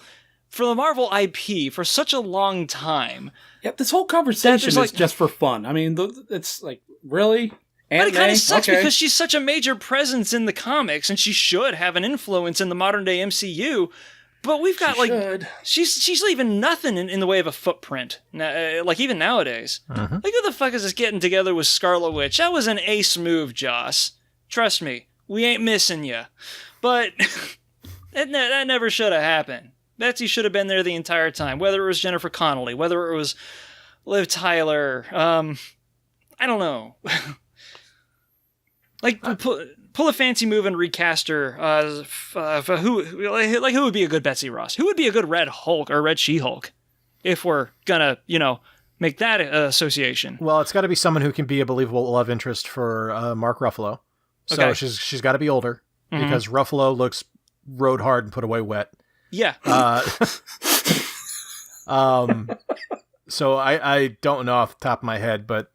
IP for such a long time. Yeah, this whole conversation is just for fun. I mean, it's like, really? But it kind of sucks because she's such a major presence in the comics, and she should have an influence in the modern day MCU. But we've got she's leaving nothing in the way of a footprint. Like even nowadays, like who the fuck is this getting together with Scarlet Witch? That was an ace move, Joss. Trust me, we ain't missing you. But that never should have happened. Betsy should have been there the entire time. Whether it was Jennifer Connelly, whether it was Liv Tyler, I don't know. Like pull a fancy move and recast her. Who would be a good Betsy Ross? Who would be a good Red Hulk or Red She-Hulk? If we're gonna, make that association. Well, it's got to be someone who can be a believable love interest for Mark Ruffalo. So okay. She's got to be older because Ruffalo looks rode hard and put away wet. Yeah. So I don't know off the top of my head, but.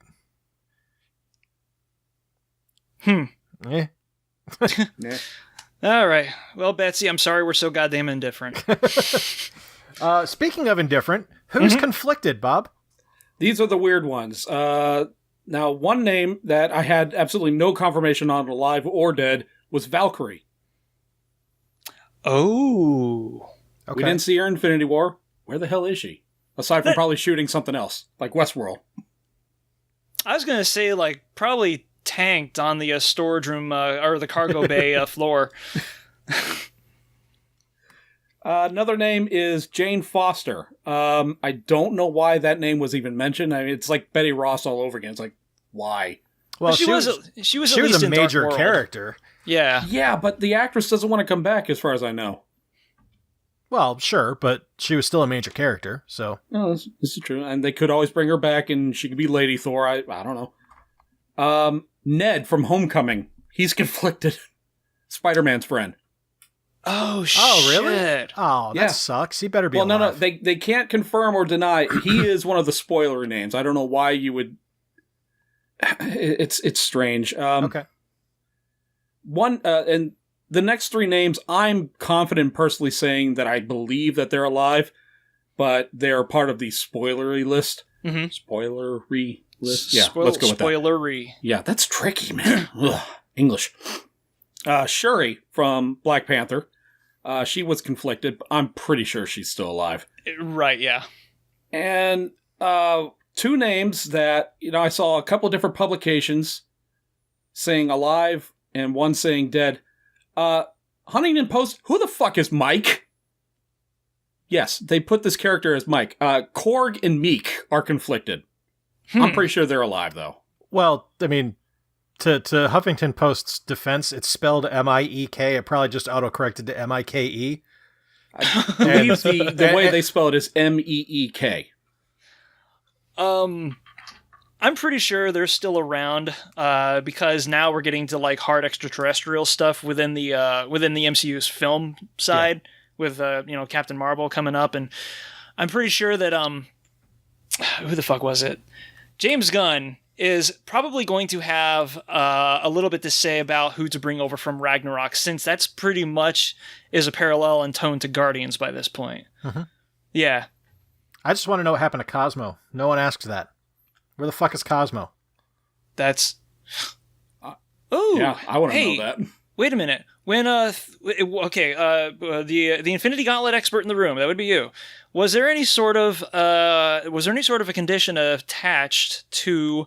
Yeah. All right. Well, Betsy, I'm sorry we're so goddamn indifferent. Speaking of indifferent, who's conflicted, Bob? These are the weird ones. Now, one name that I had absolutely no confirmation on, alive or dead, was Valkyrie. Oh. Okay. We didn't see her in Infinity War. Where the hell is she? Aside from probably shooting something else, like Westworld. I was going to say, probably tanked on the storage room or the cargo bay floor. Another name is Jane Foster. I don't know why that name was even mentioned. I mean, it's like Betty Ross all over again. It's like, why? Well, she was at least a major character. Yeah. Yeah, but the actress doesn't want to come back, as far as I know. Well, sure, but she was still a major character, so. No, this is true. And they could always bring her back, and she could be Lady Thor. I don't know. Ned from Homecoming. He's conflicted. Spider-Man's friend. Oh, shit. Oh, really? Oh, that sucks. He better be alive. No. They can't confirm or deny. He is one of the spoiler names. I don't know why you would... It's strange. Okay. And the next three names, I'm confident personally saying that I believe that they're alive, but they're part of the spoilery list. Mm-hmm. Spoilery list? Yeah, let's go with that. Spoilery. Yeah, that's tricky, man. Ugh, English. Shuri from Black Panther. She was conflicted, but I'm pretty sure she's still alive. Right, yeah. And two names that, I saw a couple different publications saying alive and one saying dead. Huntington Post, who the fuck is Mike? Yes, they put this character as Mike. Korg and Meek are conflicted. I'm pretty sure they're alive, though. Well, I mean, to Huffington Post's defense, it's spelled M-I-E-K. It probably just autocorrected to M-I-K-E. I believe the way they spell it is M-E-E-K. I'm pretty sure they're still around because now we're getting to hard extraterrestrial stuff within the MCU's film side with Captain Marvel coming up, and I'm pretty sure that who the fuck was it? James Gunn is probably going to have a little bit to say about who to bring over from Ragnarok, since that's pretty much is a parallel in tone to Guardians by this point. Mm-hmm. Yeah. I just want to know what happened to Cosmo. No one asks that. Where the fuck is Cosmo? That's... yeah, I want to know that. Wait a minute. When the Infinity Gauntlet expert in the room, that would be you. Was there any sort of a condition attached to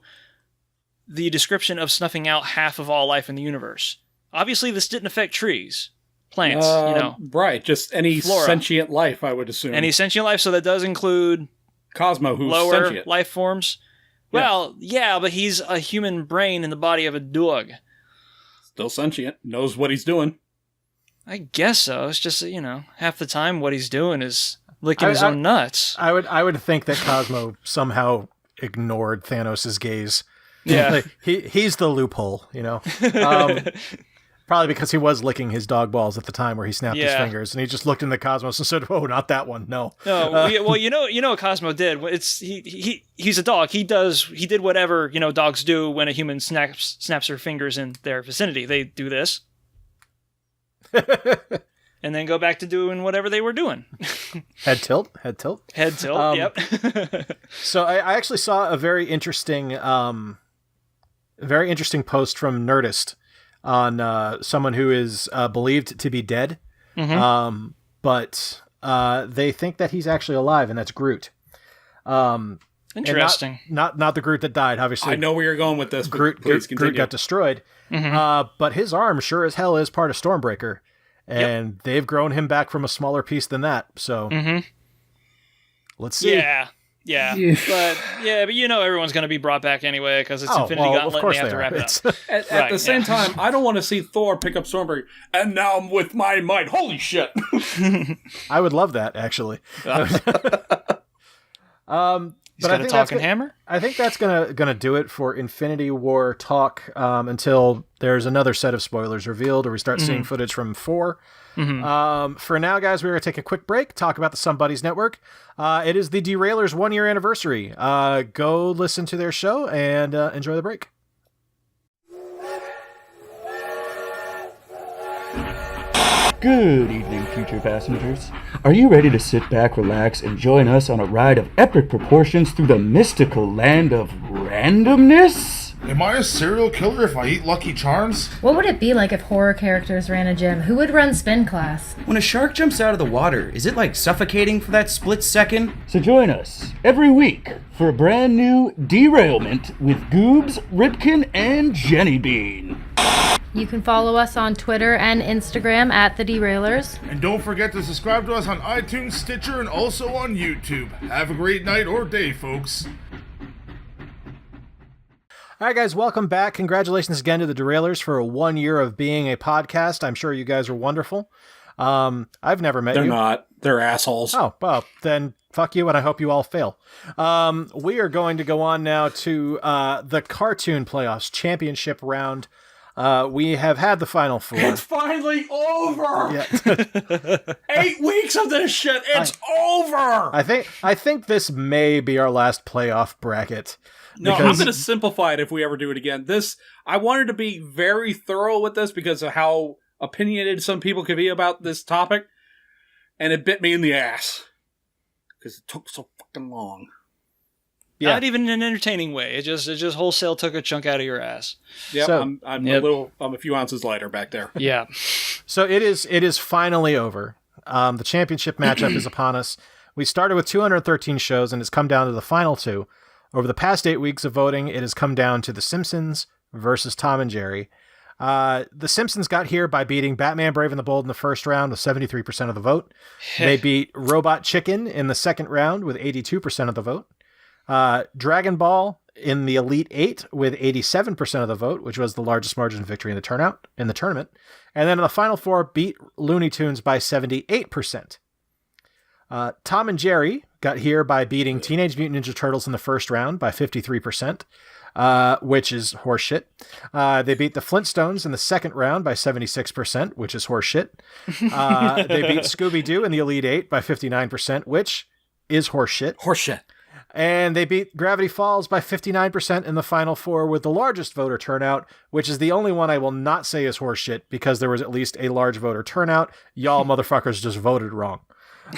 the description of snuffing out half of all life in the universe? Obviously, this didn't affect trees, plants, right? Just any flora. Sentient life, I would assume. Any sentient life, so that does include Cosmo, who's lower sentient life forms. Well, yeah, but he's a human brain in the body of a dog. Still sentient, knows what he's doing. I guess so. It's just half the time what he's doing is licking his own nuts. I would think that Cosmo somehow ignored Thanos' gaze. Yeah, he's the loophole, Probably because he was licking his dog balls at the time where he snapped his fingers, and he just looked in the cosmos and said, "Oh, not that one, no." No, well, you know what Cosmo did. It's he's a dog. He did whatever dogs do when a human snaps their fingers in their vicinity. They do this, and then go back to doing whatever they were doing. Head tilt. Yep. So I actually saw a very interesting post from Nerdist on someone who is believed to be dead, but they think that he's actually alive, and that's Groot. Interesting. Not the Groot that died, obviously. I know where you're going with this. Groot got destroyed, but his arm sure as hell is part of Stormbreaker, and they've grown him back from a smaller piece than that. So let's see. Yeah, but everyone's going to be brought back anyway because it's Infinity Gauntlet and they have to wrap it up. At the same time, I don't want to see Thor pick up Stormbreaker, and now I'm with my might. Holy shit! I would love that, actually. But I think talking hammer. I think that's gonna do it for Infinity War talk until there's another set of spoilers revealed, or we start seeing footage from 4. For now, guys, we're going to take a quick break, talk about the Somebodies Network. It is the Derailers 1-year anniversary. Go listen to their show and enjoy the break. Good evening, future passengers. Are you ready to sit back, relax, and join us on a ride of epic proportions through the mystical land of randomness? Am I a serial killer if I eat Lucky Charms? What would it be like if horror characters ran a gym? Who would run spin class? When a shark jumps out of the water, is it like suffocating for that split second? So join us every week for a brand new Derailment with Goobs, Ripkin, and Jenny Bean. You can follow us on Twitter and Instagram at The Derailers. And don't forget to subscribe to us on iTunes, Stitcher, and also on YouTube. Have a great night or day, folks. All right, guys, welcome back. Congratulations again to the Derailers for 1 year of being a podcast. I'm sure you guys are wonderful. I've never met you. They're not. They're assholes. Oh, well, then fuck you, and I hope you all fail. We are going to go on now to the Cartoon Playoffs Championship round. We have had the Final Four. It's finally over! Yeah. 8 weeks of this shit! It's over! I think this may be our last playoff bracket. No, I'm going to simplify it if we ever do it again. I wanted to be very thorough with this because of how opinionated some people can be about this topic, and it bit me in the ass. Because it took so fucking long. Yeah. Not even in an entertaining way. It just wholesale took a chunk out of your ass. Yeah, so, I'm a few ounces lighter back there. Yeah. So it is finally over. The championship matchup is upon us. We started with 213 shows, and it's come down to the final 2. Over the past 8 weeks of voting, it has come down to The Simpsons versus Tom and Jerry. The Simpsons got here by beating Batman Brave and the Bold in the first round with 73% of the vote. They beat Robot Chicken in the second round with 82% of the vote. Dragon Ball in the Elite 8 with 87% of the vote, which was the largest margin of victory in the tournament. And then in the Final 4 beat Looney Tunes by 78%. Tom and Jerry got here by beating Teenage Mutant Ninja Turtles in the first round by 53%, which is horseshit. They beat the Flintstones in the second round by 76%, which is horseshit. They beat Scooby-Doo in the Elite 8 by 59%, which is horseshit. Horseshit. And they beat Gravity Falls by 59% in the Final 4 with the largest voter turnout, which is the only one I will not say is horseshit because there was at least a large voter turnout. Y'all motherfuckers just voted wrong.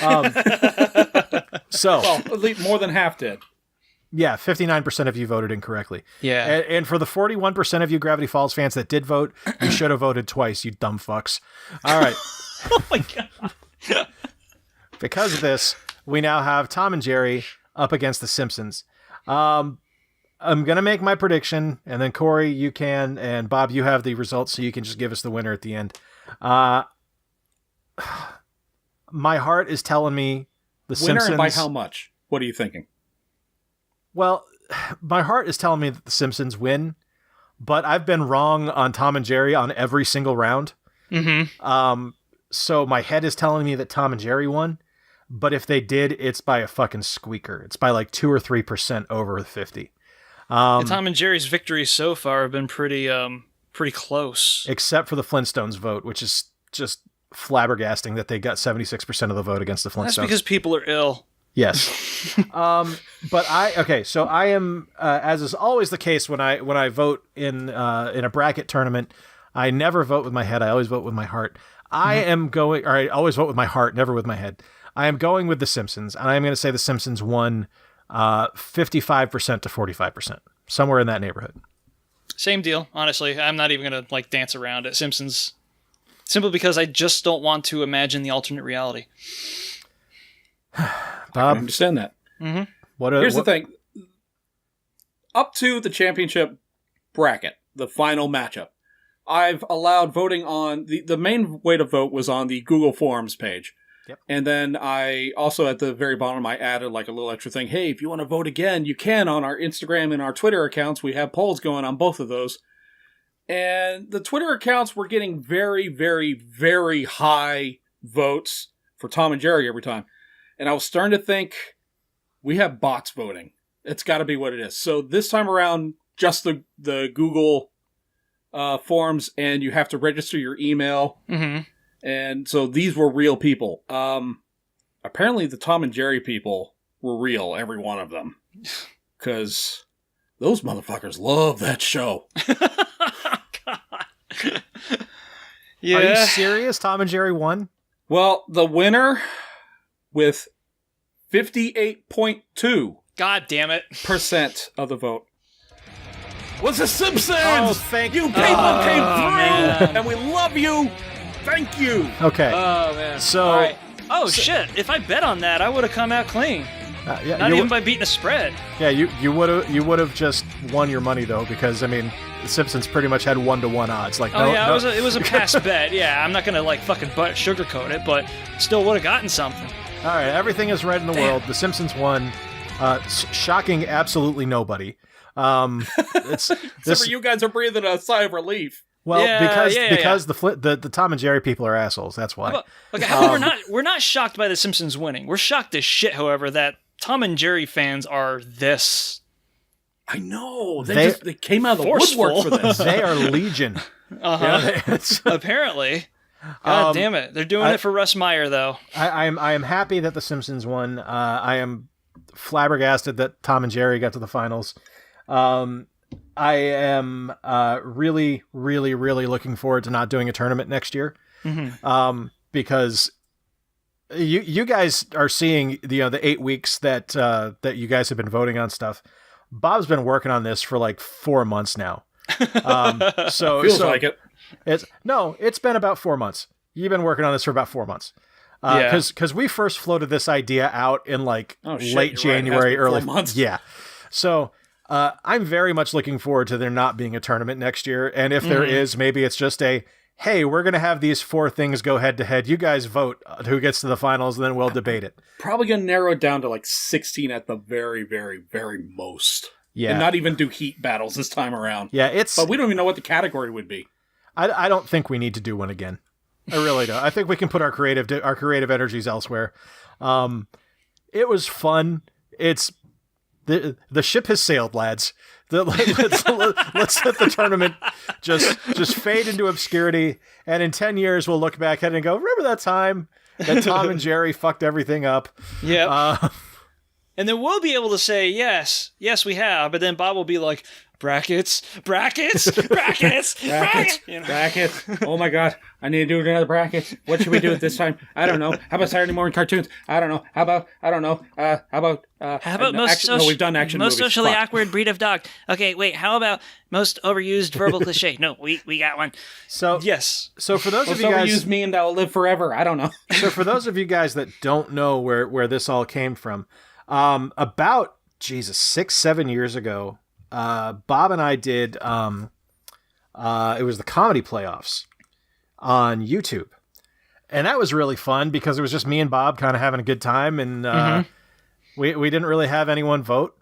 Well, at least more than half did. Yeah, 59% of you voted incorrectly. Yeah. And for the 41% of you Gravity Falls fans that did vote, you should have voted twice, you dumb fucks. All right. Oh my God. Because of this, we now have Tom and Jerry up against the Simpsons. I'm going to make my prediction, and then Corey, you can, and Bob, you have the results, so you can just give us the winner at the end. My heart is telling me the Simpsons... Winner by how much? What are you thinking? Well, my heart is telling me that the Simpsons win, but I've been wrong on Tom and Jerry on every single round. Mm-hmm. So my head is telling me that Tom and Jerry won, but if they did, it's by a fucking squeaker. It's by like 2 or 3% over 50. Tom and Jerry's victories so far have been pretty pretty close. Except for the Flintstones vote, which is just flabbergasting that they got 76% of the vote against the Flintstones. That's because people are ill. Yes. But so I am, as is always the case when I vote in a bracket tournament, I never vote with my head. I always vote with my heart. I always vote with my heart, never with my head. I am going with The Simpsons, and I'm going to say The Simpsons won 55% to 45%, somewhere in that neighborhood. Same deal, honestly. I'm not even going to dance around it. Simpsons, simply because I just don't want to imagine the alternate reality. Bob, I understand that. Mm-hmm. Here's the thing. Up to the championship bracket, the final matchup, I've allowed voting on... The main way to vote was on the Google Forms page. Yep. And then I also, at the very bottom, I added a little extra thing. Hey, if you want to vote again, you can on our Instagram and our Twitter accounts. We have polls going on both of those. And the Twitter accounts were getting very, very, very high votes for Tom and Jerry every time. And I was starting to think, we have bots voting. It's got to be what it is. So this time around, just the Google forms, and you have to register your email. Mm-hmm. And so these were real people. Apparently the Tom and Jerry people were real, every one of them. Because those motherfuckers love that show. God. Yeah. Are you serious? Tom and Jerry won? Well, the winner with 58.2%. God damn it. Of the vote was The Simpsons! Oh, thank you! People came through! And we love you! Thank you! Okay. Oh, man. So... All right. Shit. If I bet on that, I would have come out clean. Not even by beating a spread. Yeah, you would have just won your money, though, because, The Simpsons pretty much had 1-to-1 odds. It was a pass bet. Yeah, I'm not going to, fucking sugarcoat it, but still would have gotten something. All right, everything is right in the world. The Simpsons won. Shocking absolutely nobody. Except for you guys are breathing a sigh of relief. Well, because the Tom and Jerry people are assholes. That's why. We're not shocked by the Simpsons winning. We're shocked as shit, however, that Tom and Jerry fans are this. I know they came out of the woodwork for this. They are legion. Apparently. God damn it! They're doing it for Russ Meyer, though. I am happy that the Simpsons won. I am flabbergasted that Tom and Jerry got to the finals. I am really, really, really looking forward to not doing a tournament next year. Mm-hmm. Because you guys are seeing the 8 weeks that you guys have been voting on stuff. Bob's been working on this for 4 months now. Feels like it. It's been about 4 months. You've been working on this for about 4 months. Because we first floated this idea out in late January, early months. Yeah. So I'm very much looking forward to there not being a tournament next year. And if there is, maybe it's just hey, we're going to have these 4 things go head to head. You guys vote who gets to the finals, and then we'll debate it. Probably going to narrow it down to 16 at the very, very, very most. Yeah. And not even do heat battles this time around. Yeah, but we don't even know what the category would be. I don't think we need to do one again. I really don't. I think we can put our creative energies elsewhere. It was fun. It's the ship has sailed, lads. Let's let the tournament just fade into obscurity, and in 10 years we'll look back at it and go, remember that time that Tom and Jerry fucked everything up? Yeah. And then we'll be able to say, yes, we have, but then Bob will be like, brackets. Oh my God, I need to do another bracket. What should we do this time? I don't know. How about Saturday morning cartoons? I don't know. How about we've done action movies. Most socially awkward breed of dog. Okay, wait, how about most overused verbal cliche? No, we got one. So yes. So for those of you guys, overused meme that will live forever. I don't know. So for those of you guys that don't know where this all came from, about 6-7 years ago, Bob and I did it was the comedy playoffs on YouTube, and that was really fun because it was just me and Bob kind of having a good time, and we didn't really have anyone vote,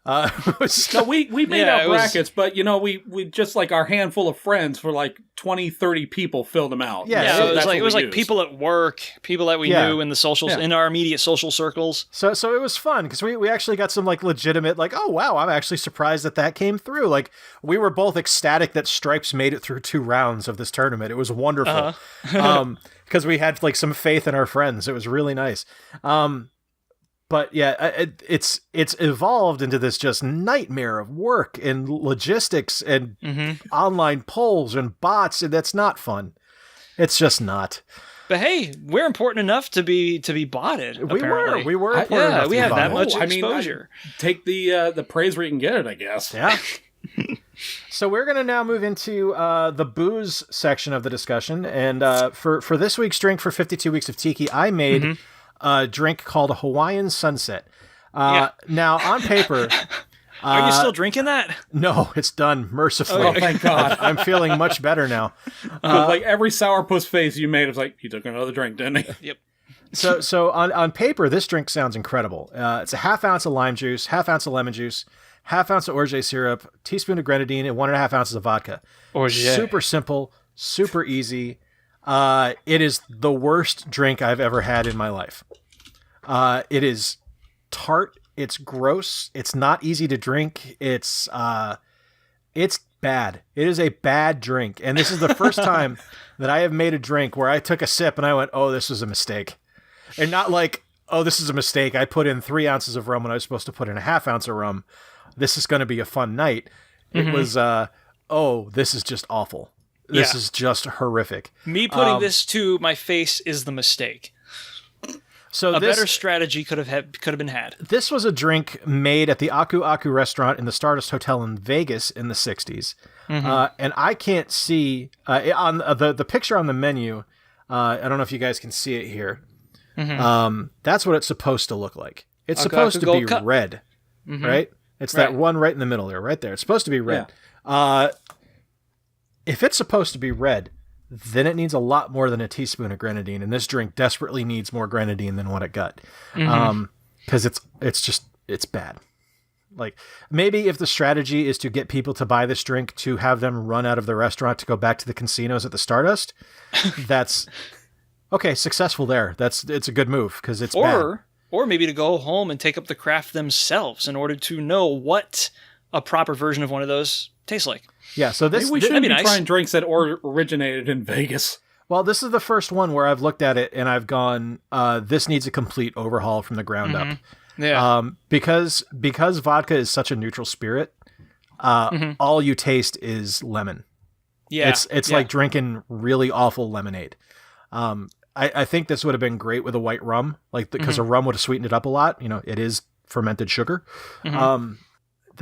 No, we made our brackets, but we just like our handful of friends for like 20, 30 people filled them out. Yeah, so it was like people at work, people that we knew in the socials, in our immediate social circles. So it was fun because we actually got some like legitimate like, oh wow, I'm actually surprised that came through. Like we were both ecstatic that Stripes made it through 2 rounds of this tournament. It was wonderful. Because we had like some faith in our friends. It was really nice. But yeah, it's evolved into this just nightmare of work and logistics and online polls and bots, and that's not fun. It's just not. But hey, we're important enough to be botted. We were important enough. We to have be that botted. much exposure. Take the praise where you can get it, I guess. Yeah. So we're going to now move into the booze section of the discussion, and for this week's drink for 52 Weeks of Tiki, I made a drink called a Hawaiian Sunset. Now, on paper... Are you still drinking that? No, it's done, mercifully. Oh, thank God. I'm feeling much better now. Like every sourpuss face you made, it was like, he took another drink, didn't he? Yep. So on paper, this drink sounds incredible. It's a half ounce of lime juice, half ounce of lemon juice, half ounce of orgeat syrup, teaspoon of grenadine, and 1.5 ounces of vodka. Orgeat. Super simple, super easy. It is the worst drink I've ever had in my life. It is tart. It's gross. It's not easy to drink. It's bad. It is a bad drink. And this is the first time that I have made a drink where I took a sip and I went, oh, this was a mistake. And not like, oh, this is a mistake. I put in 3 ounces of rum when I was supposed to put in a half ounce of rum. This is going to be a fun night. It was, oh, this is just awful. This is just horrific. Me putting this to my face is the mistake. So a better strategy could have been had. This was a drink made at the Aku Aku restaurant in the Stardust Hotel in Vegas in the 60s. And I can't see on the picture on the menu. I don't know if you guys can see it here. That's what it's supposed to look like. It's supposed to be red, right? It's that one right in the middle there, right there. It's supposed to be red. Yeah. If it's supposed to be red, then it needs a lot more than a teaspoon of grenadine, and this drink desperately needs more grenadine than what it got. Because it's bad. Like, maybe if the strategy is to get people to buy this drink to have them run out of the restaurant to go back to the casinos at the Stardust, that's okay, successful there. It's a good move because it's bad. Or maybe to go home and take up the craft themselves in order to know what a proper version of one of those tastes like. Yeah, so we shouldn't be trying drinks that originated in Vegas. Well, this is the first one where I've looked at it and I've gone, this needs a complete overhaul from the ground up. Yeah. Because vodka is such a neutral spirit, all you taste is lemon. Yeah. It's like drinking really awful lemonade. I think this would have been great with a white rum, like because a rum would have sweetened it up a lot. You know, it is fermented sugar.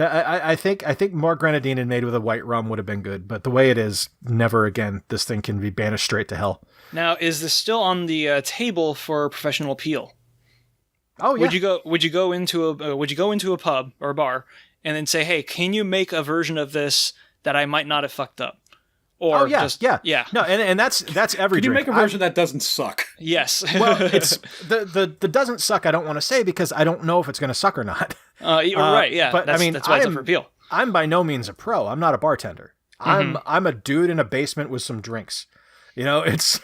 I think more grenadine and made with a white rum would have been good, but the way it is, never again. This thing can be banished straight to hell. Now, is this still on the table for professional appeal? Oh yeah. Would you go into a pub or a bar and then say, hey, can you make a version of this that I might not have fucked up? Or yeah. No, and that's every. Can you drink. make a version that doesn't suck? Yes. Well, it's the doesn't suck. I don't want to say because I don't know if it's going to suck or not. Right. Yeah. But that's why it's up for appeal. I'm by no means a pro. I'm not a bartender. I'm a dude in a basement with some drinks. You know, it's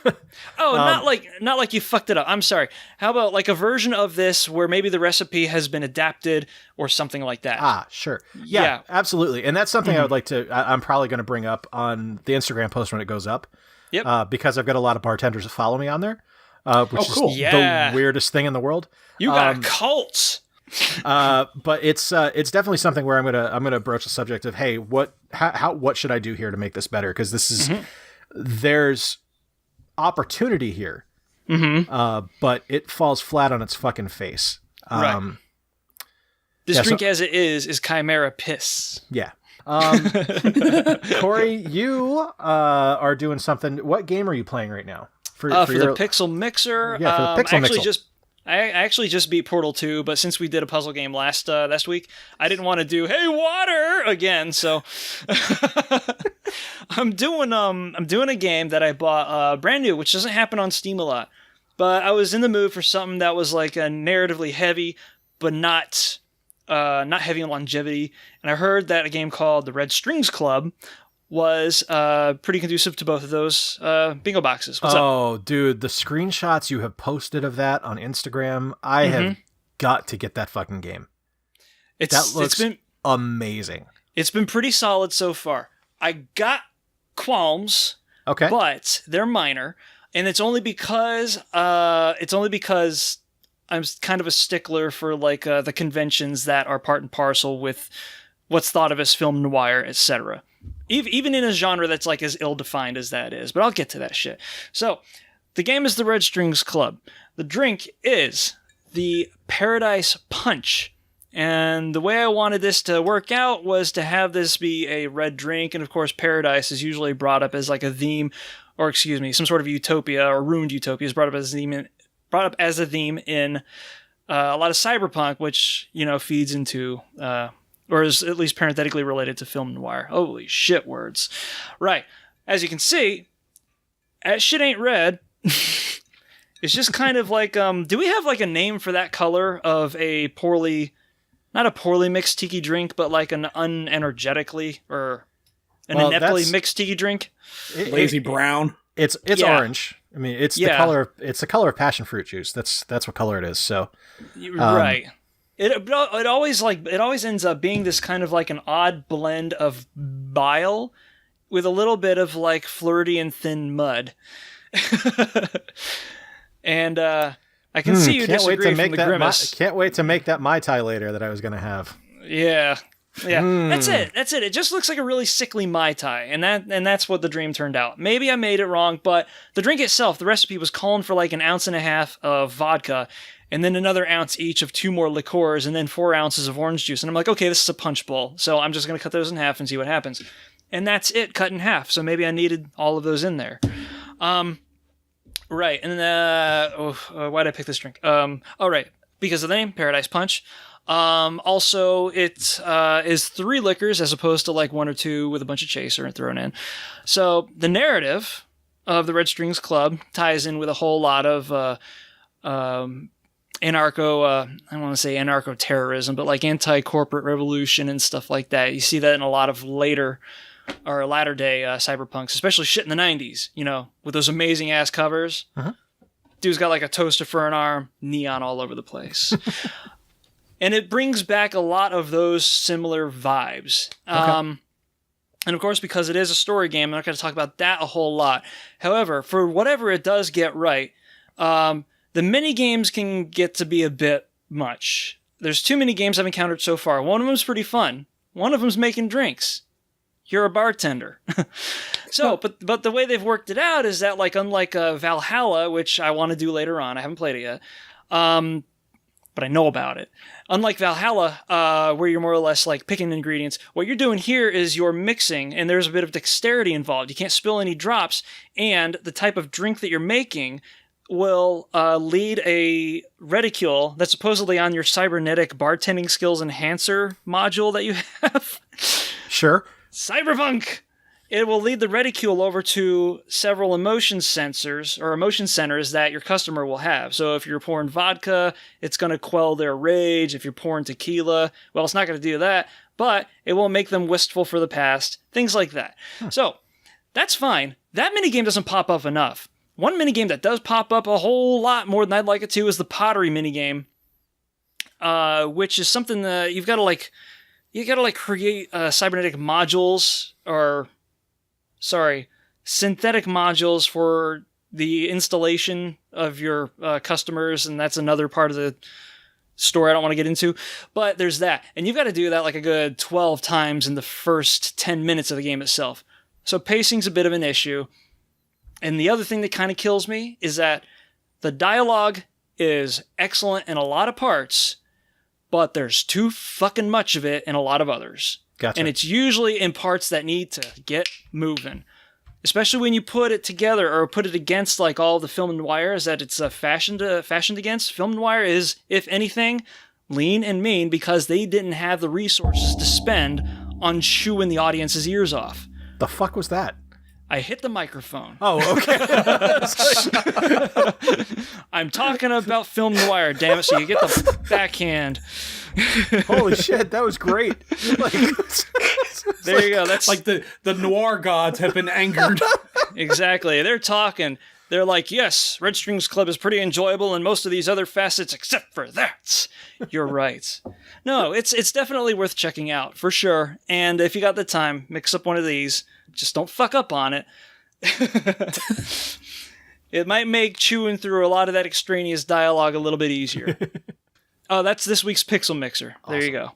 not like you fucked it up. I'm sorry. How about like a version of this where maybe the recipe has been adapted or something like that? Ah, sure. Yeah. Absolutely. And that's something I would like to. I'm probably going to bring up on the Instagram post when it goes up. Yep. Because I've got a lot of bartenders that follow me on there, which is Yeah. the weirdest thing in the world. You got a cult. But it's definitely something where I'm gonna broach the subject of, hey, what should I do here to make this better? Because this is there's opportunity here, but it falls flat on its fucking face. Right. This drink as it is Chimera piss. Yeah. Corey, you are doing something. What game are you playing right now? For the Pixel Mixer. Yeah, for the Pixel Mixer. I actually just beat Portal 2, but since we did a puzzle game last week, I didn't want to do hey water again, so I'm doing a game that I bought brand new, which doesn't happen on Steam a lot. But I was in the mood for something that was like a narratively heavy, but not not heavy on longevity. And I heard that a game called the Red Strings Club was pretty conducive to both of those bingo boxes. What's up? Oh, dude, the screenshots you have posted of that on Instagram, I have got to get that fucking game. That looks amazing. It's been pretty solid so far. I got qualms, but they're minor, and it's only because I'm kind of a stickler for like the conventions that are part and parcel with what's thought of as film noir, etc. Even in a genre that's like as ill-defined as that is, but I'll get to that shit. So, the game is the Red Strings Club. The drink is the Paradise Punch. And the way I wanted this to work out was to have this be a red drink, and of course paradise is usually brought up as like a theme, or excuse me, some sort of utopia or ruined utopia is brought up as a theme in a lot of cyberpunk, which, you know, feeds into, or is at least parenthetically related to film noir. Holy shit words. Right. As you can see, that shit ain't red. It's just kind of like, do we have like a name for that color of a not a poorly mixed tiki drink, but like an unenergetically or an ineptly mixed tiki drink? Lazy brown. It's orange. I mean, it's the color. It's the color of passion fruit juice. That's what color it is. So, right. It always ends up being this kind of like an odd blend of bile with a little bit of like flirty and thin mud. And I can see you disagree from the grimace. Can't wait to make that Mai Tai later that I was going to have. Yeah. That's it. It just looks like a really sickly Mai Tai, and that's what the dream turned out. Maybe I made it wrong, but the drink itself, the recipe was calling for like 1.5 ounces of vodka, and then another ounce each of 2 more liqueurs, and then 4 ounces of orange juice. And I'm like, okay, this is a punch bowl, so I'm just going to cut those in half and see what happens. And that's it, cut in half. So maybe I needed all of those in there. Right, and why did I pick this drink? Right, because of the name, Paradise Punch. Also, it is 3 liquors as opposed to like 1 or 2 with a bunch of chaser thrown in. So the narrative of the Red Strings Club ties in with a whole lot of I want to say anarcho-terrorism, but like anti-corporate revolution and stuff like that. You see that in a lot of latter day cyberpunks, especially shit in the 90s, you know, with those amazing ass covers. Dude's got like a toaster for an arm, neon all over the place. And it brings back a lot of those similar vibes. And of course, because it is a story game, I'm not going to talk about that a whole lot. However, for whatever it does get right, the mini games can get to be a bit much. There's 2 mini games I've encountered so far. One of them's pretty fun. One of them's making drinks. You're a bartender. But the way they've worked it out is that, like, unlike Valhalla, which I want to do later on, I haven't played it yet, but I know about it. Unlike Valhalla, where you're more or less like picking ingredients, what you're doing here is you're mixing, and there's a bit of dexterity involved. You can't spill any drops, and the type of drink that you're making will lead a reticule that's supposedly on your cybernetic bartending skills enhancer module that you have. Sure. Cyberpunk! It will lead the reticule over to several emotion sensors or emotion centers that your customer will have. So if you're pouring vodka, it's going to quell their rage. If you're pouring tequila, well, it's not going to do that, but it will make them wistful for the past, things like that. So that's fine. That minigame doesn't pop up enough. One minigame that does pop up a whole lot more than I'd like it to is the pottery minigame, which is something that you got to create cybernetic modules synthetic modules for the installation of your customers, and that's another part of the story I don't want to get into. But there's that, and you've got to do that like a good 12 times in the first 10 minutes of the game itself. So pacing's a bit of an issue. And the other thing that kind of kills me is that the dialogue is excellent in a lot of parts, but there's too fucking much of it in a lot of others. Gotcha. And it's usually in parts that need to get moving. Especially when you put it together or put it against like all the film noirs that it's fashioned against. Film noir is, if anything, lean and mean because they didn't have the resources to spend on chewing the audience's ears off. The fuck was that? I hit the microphone. Oh, okay. I'm talking about film noir, damn it, so you get the backhand. Holy shit, that was great. There you go. That's like the noir gods have been angered. Exactly. They're talking. They're like, yes, Red Strings Club is pretty enjoyable in most of these other facets except for that. You're right. No, it's definitely worth checking out, for sure. And if you got the time, mix up one of these. Just don't fuck up on it. It might make chewing through a lot of that extraneous dialogue a little bit easier. Oh, that's this week's Pixel Mixer. There you go.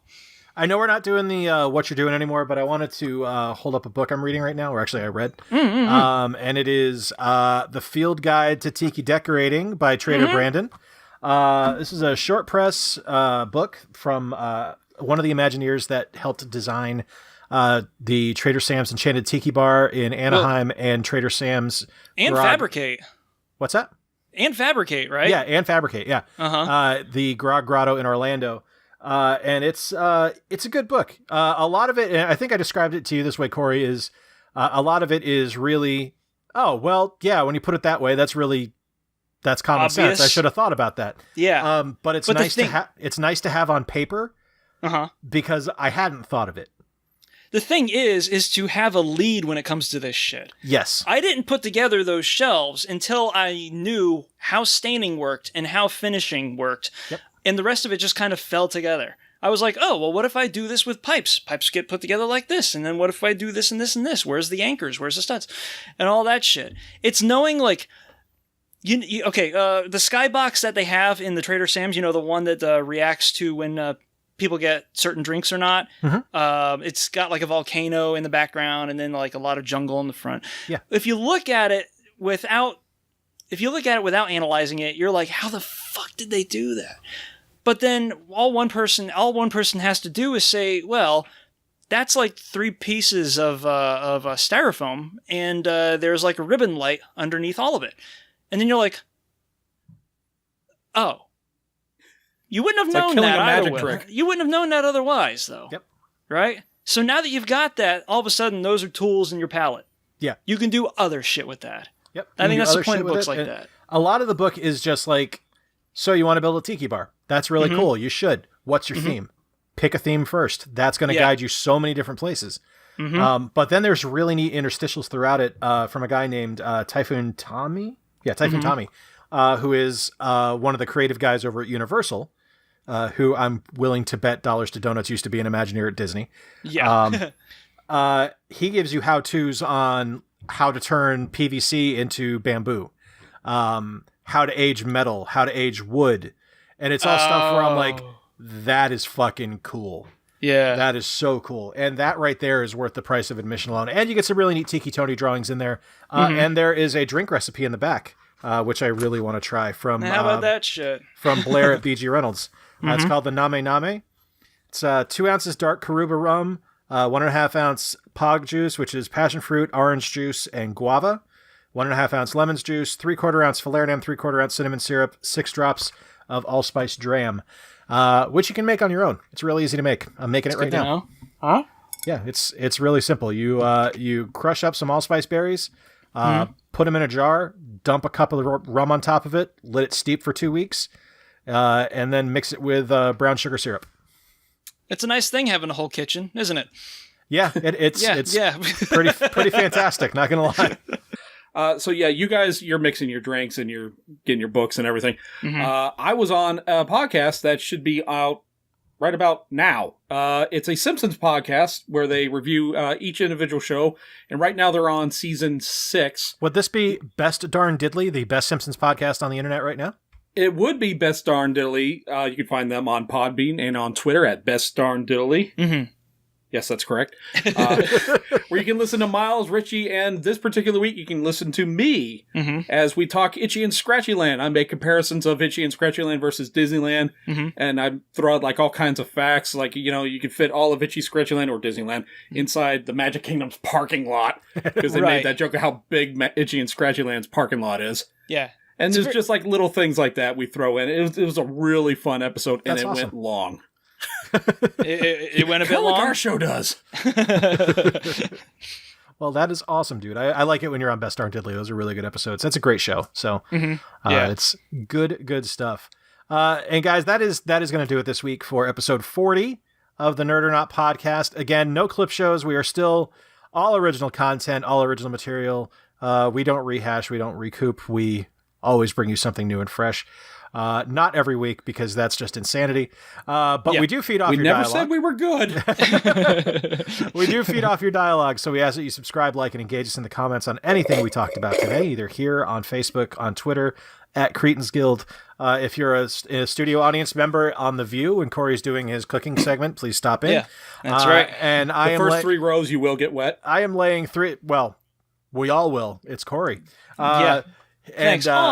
I know we're not doing the What You're Doing anymore, but I wanted to hold up a book I'm reading right now, or actually I read. And it is The Field Guide to Tiki Decorating by Trader Brandon. This is a short press book from one of the Imagineers that helped design the Trader Sam's Enchanted Tiki Bar in Anaheim and Trader Sam's... And Fabricate. What's that? And Fabricate, right? Yeah, and Fabricate, yeah. The Grog Grotto in Orlando. And it's a good book. A lot of it, and I think I described it to you this way, Corey, is a lot of it is really, oh, well, yeah, when you put it that way, that's common obvious sense. I should have thought about that. Yeah. But it's nice to have on paper because I hadn't thought of it. The thing is to have a lead when it comes to this shit. Yes. I didn't put together those shelves until I knew how staining worked and how finishing worked. Yep. And the rest of it just kind of fell together. I was like, oh, well, what if I do this with pipes? Pipes get put together like this. And then what if I do this and this and this? Where's the anchors? Where's the studs? And all that shit. It's knowing, like... the skybox that they have in the Trader Sam's, the one that reacts to when... people get certain drinks or not. It's got like a volcano in the background and then like a lot of jungle in the front. Yeah. If you look at it without analyzing it, you're like, how the fuck did they do that? But then all one person has to do is say, well, that's like 3 pieces of styrofoam and there's like a ribbon light underneath all of it. And then you're like, oh. You wouldn't have known that magic trick. You wouldn't have known that otherwise, though. Yep. Right? So now that you've got that, all of a sudden those are tools in your palette. Yeah. You can do other shit with that. Yep. I think that's the point of books like that. A lot of the book is just like, so you want to build a tiki bar. That's really cool. You should. What's your theme? Pick a theme first. That's going to guide you so many different places. But then there's really neat interstitials throughout it from a guy named Typhoon Tommy. Yeah, Typhoon Tommy, who is one of the creative guys over at Universal. Who I'm willing to bet dollars to donuts used to be an Imagineer at Disney. Yeah. He gives you how-tos on how to turn PVC into bamboo, how to age metal, how to age wood. And it's all stuff where I'm like, that is fucking cool. Yeah. That is so cool. And that right there is worth the price of admission alone. And you get some really neat Tiki Tony drawings in there. And there is a drink recipe in the back, which I really want to try from... How about that shit? From Blair at BG Reynolds. It's called the Name Name. It's 2 ounces dark Karuba rum, 1.5 ounce Pog juice, which is passion fruit, orange juice, and guava, 1.5 ounce lemon's juice, 3/4 ounce falernum, 3/4 ounce cinnamon syrup, 6 drops of allspice dram, which you can make on your own. It's really easy to make. I'm making it right now. Huh? Yeah, it's really simple. You crush up some allspice berries, put them in a jar, dump a cup of rum on top of it, let it steep for 2 weeks. And then mix it with brown sugar syrup. It's a nice thing having a whole kitchen, isn't it? Yeah, it's pretty fantastic. Not gonna lie. So yeah, you guys, you're mixing your drinks and you're getting your books and everything. I was on a podcast that should be out right about now. It's a Simpsons podcast where they review each individual show, and right now they're on season 6. Would this be Best Darn Diddly, the best Simpsons podcast on the internet right now? It would be Best Darn Diddly. You can find them on Podbean and on Twitter at Best Darn Diddly. Yes, that's correct. Where you can listen to Miles, Richie, and this particular week you can listen to me as we talk Itchy and Scratchy Land. I make comparisons of Itchy and Scratchy Land versus Disneyland, and I throw out like all kinds of facts, like, you can fit all of Itchy, Scratchy Land or Disneyland inside the Magic Kingdom's parking lot, because they made that joke of how big Itchy and Scratchy Land's parking lot is. Yeah. And there's just like little things like that we throw in. It was a really fun episode, and went long. It went a bit long. Like our show does. Well, that is awesome, dude. I like it when you're on Best Darn Diddly. Those are really good episodes. That's a great show. So it's good stuff. And guys, that is going to do it this week for episode 40 of the Nerd or Not podcast. Again, no clip shows. We are still all original content, all original material. We don't rehash. We don't recoup. We always bring you something new and fresh. Not every week, because that's just insanity. But we do feed off your dialogue. We never said we were good. We do feed off your dialogue, so we ask that you subscribe, like, and engage us in the comments on anything we talked about today, either here on Facebook, on Twitter, at Cretans Guild. If you're a studio audience member on The View when Corey's doing his cooking segment, please stop in. Yeah, that's right. And the first 3 rows you will get wet. I am laying 3. Well, we all will. It's Corey. Thanks. And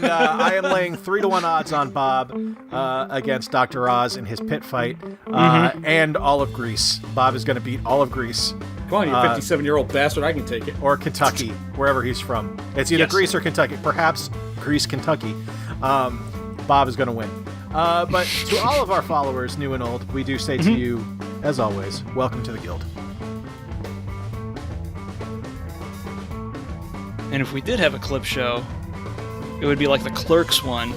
I am laying 3-1 odds on Bob against Dr. Oz in his pit fight and all of Greece. Bob is going to beat all of Greece. Come on, you 57-year-old bastard. I can take it. Or Kentucky, wherever he's from. It's either Greece or Kentucky. Perhaps Greece, Kentucky. Bob is going to win. But to all of our followers, new and old, we do say to you, as always, welcome to the Guild. And if we did have a clip show, it would be like the Clerks one.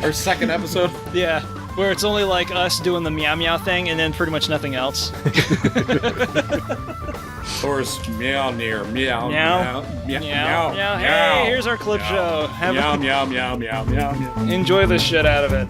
Our second episode? Yeah, where it's only like us doing the meow meow thing and then pretty much nothing else. Or meow near meow meow meow meow meow. Hey, here's our clip show. Meow meow meow meow meow meow. Enjoy the shit out of it.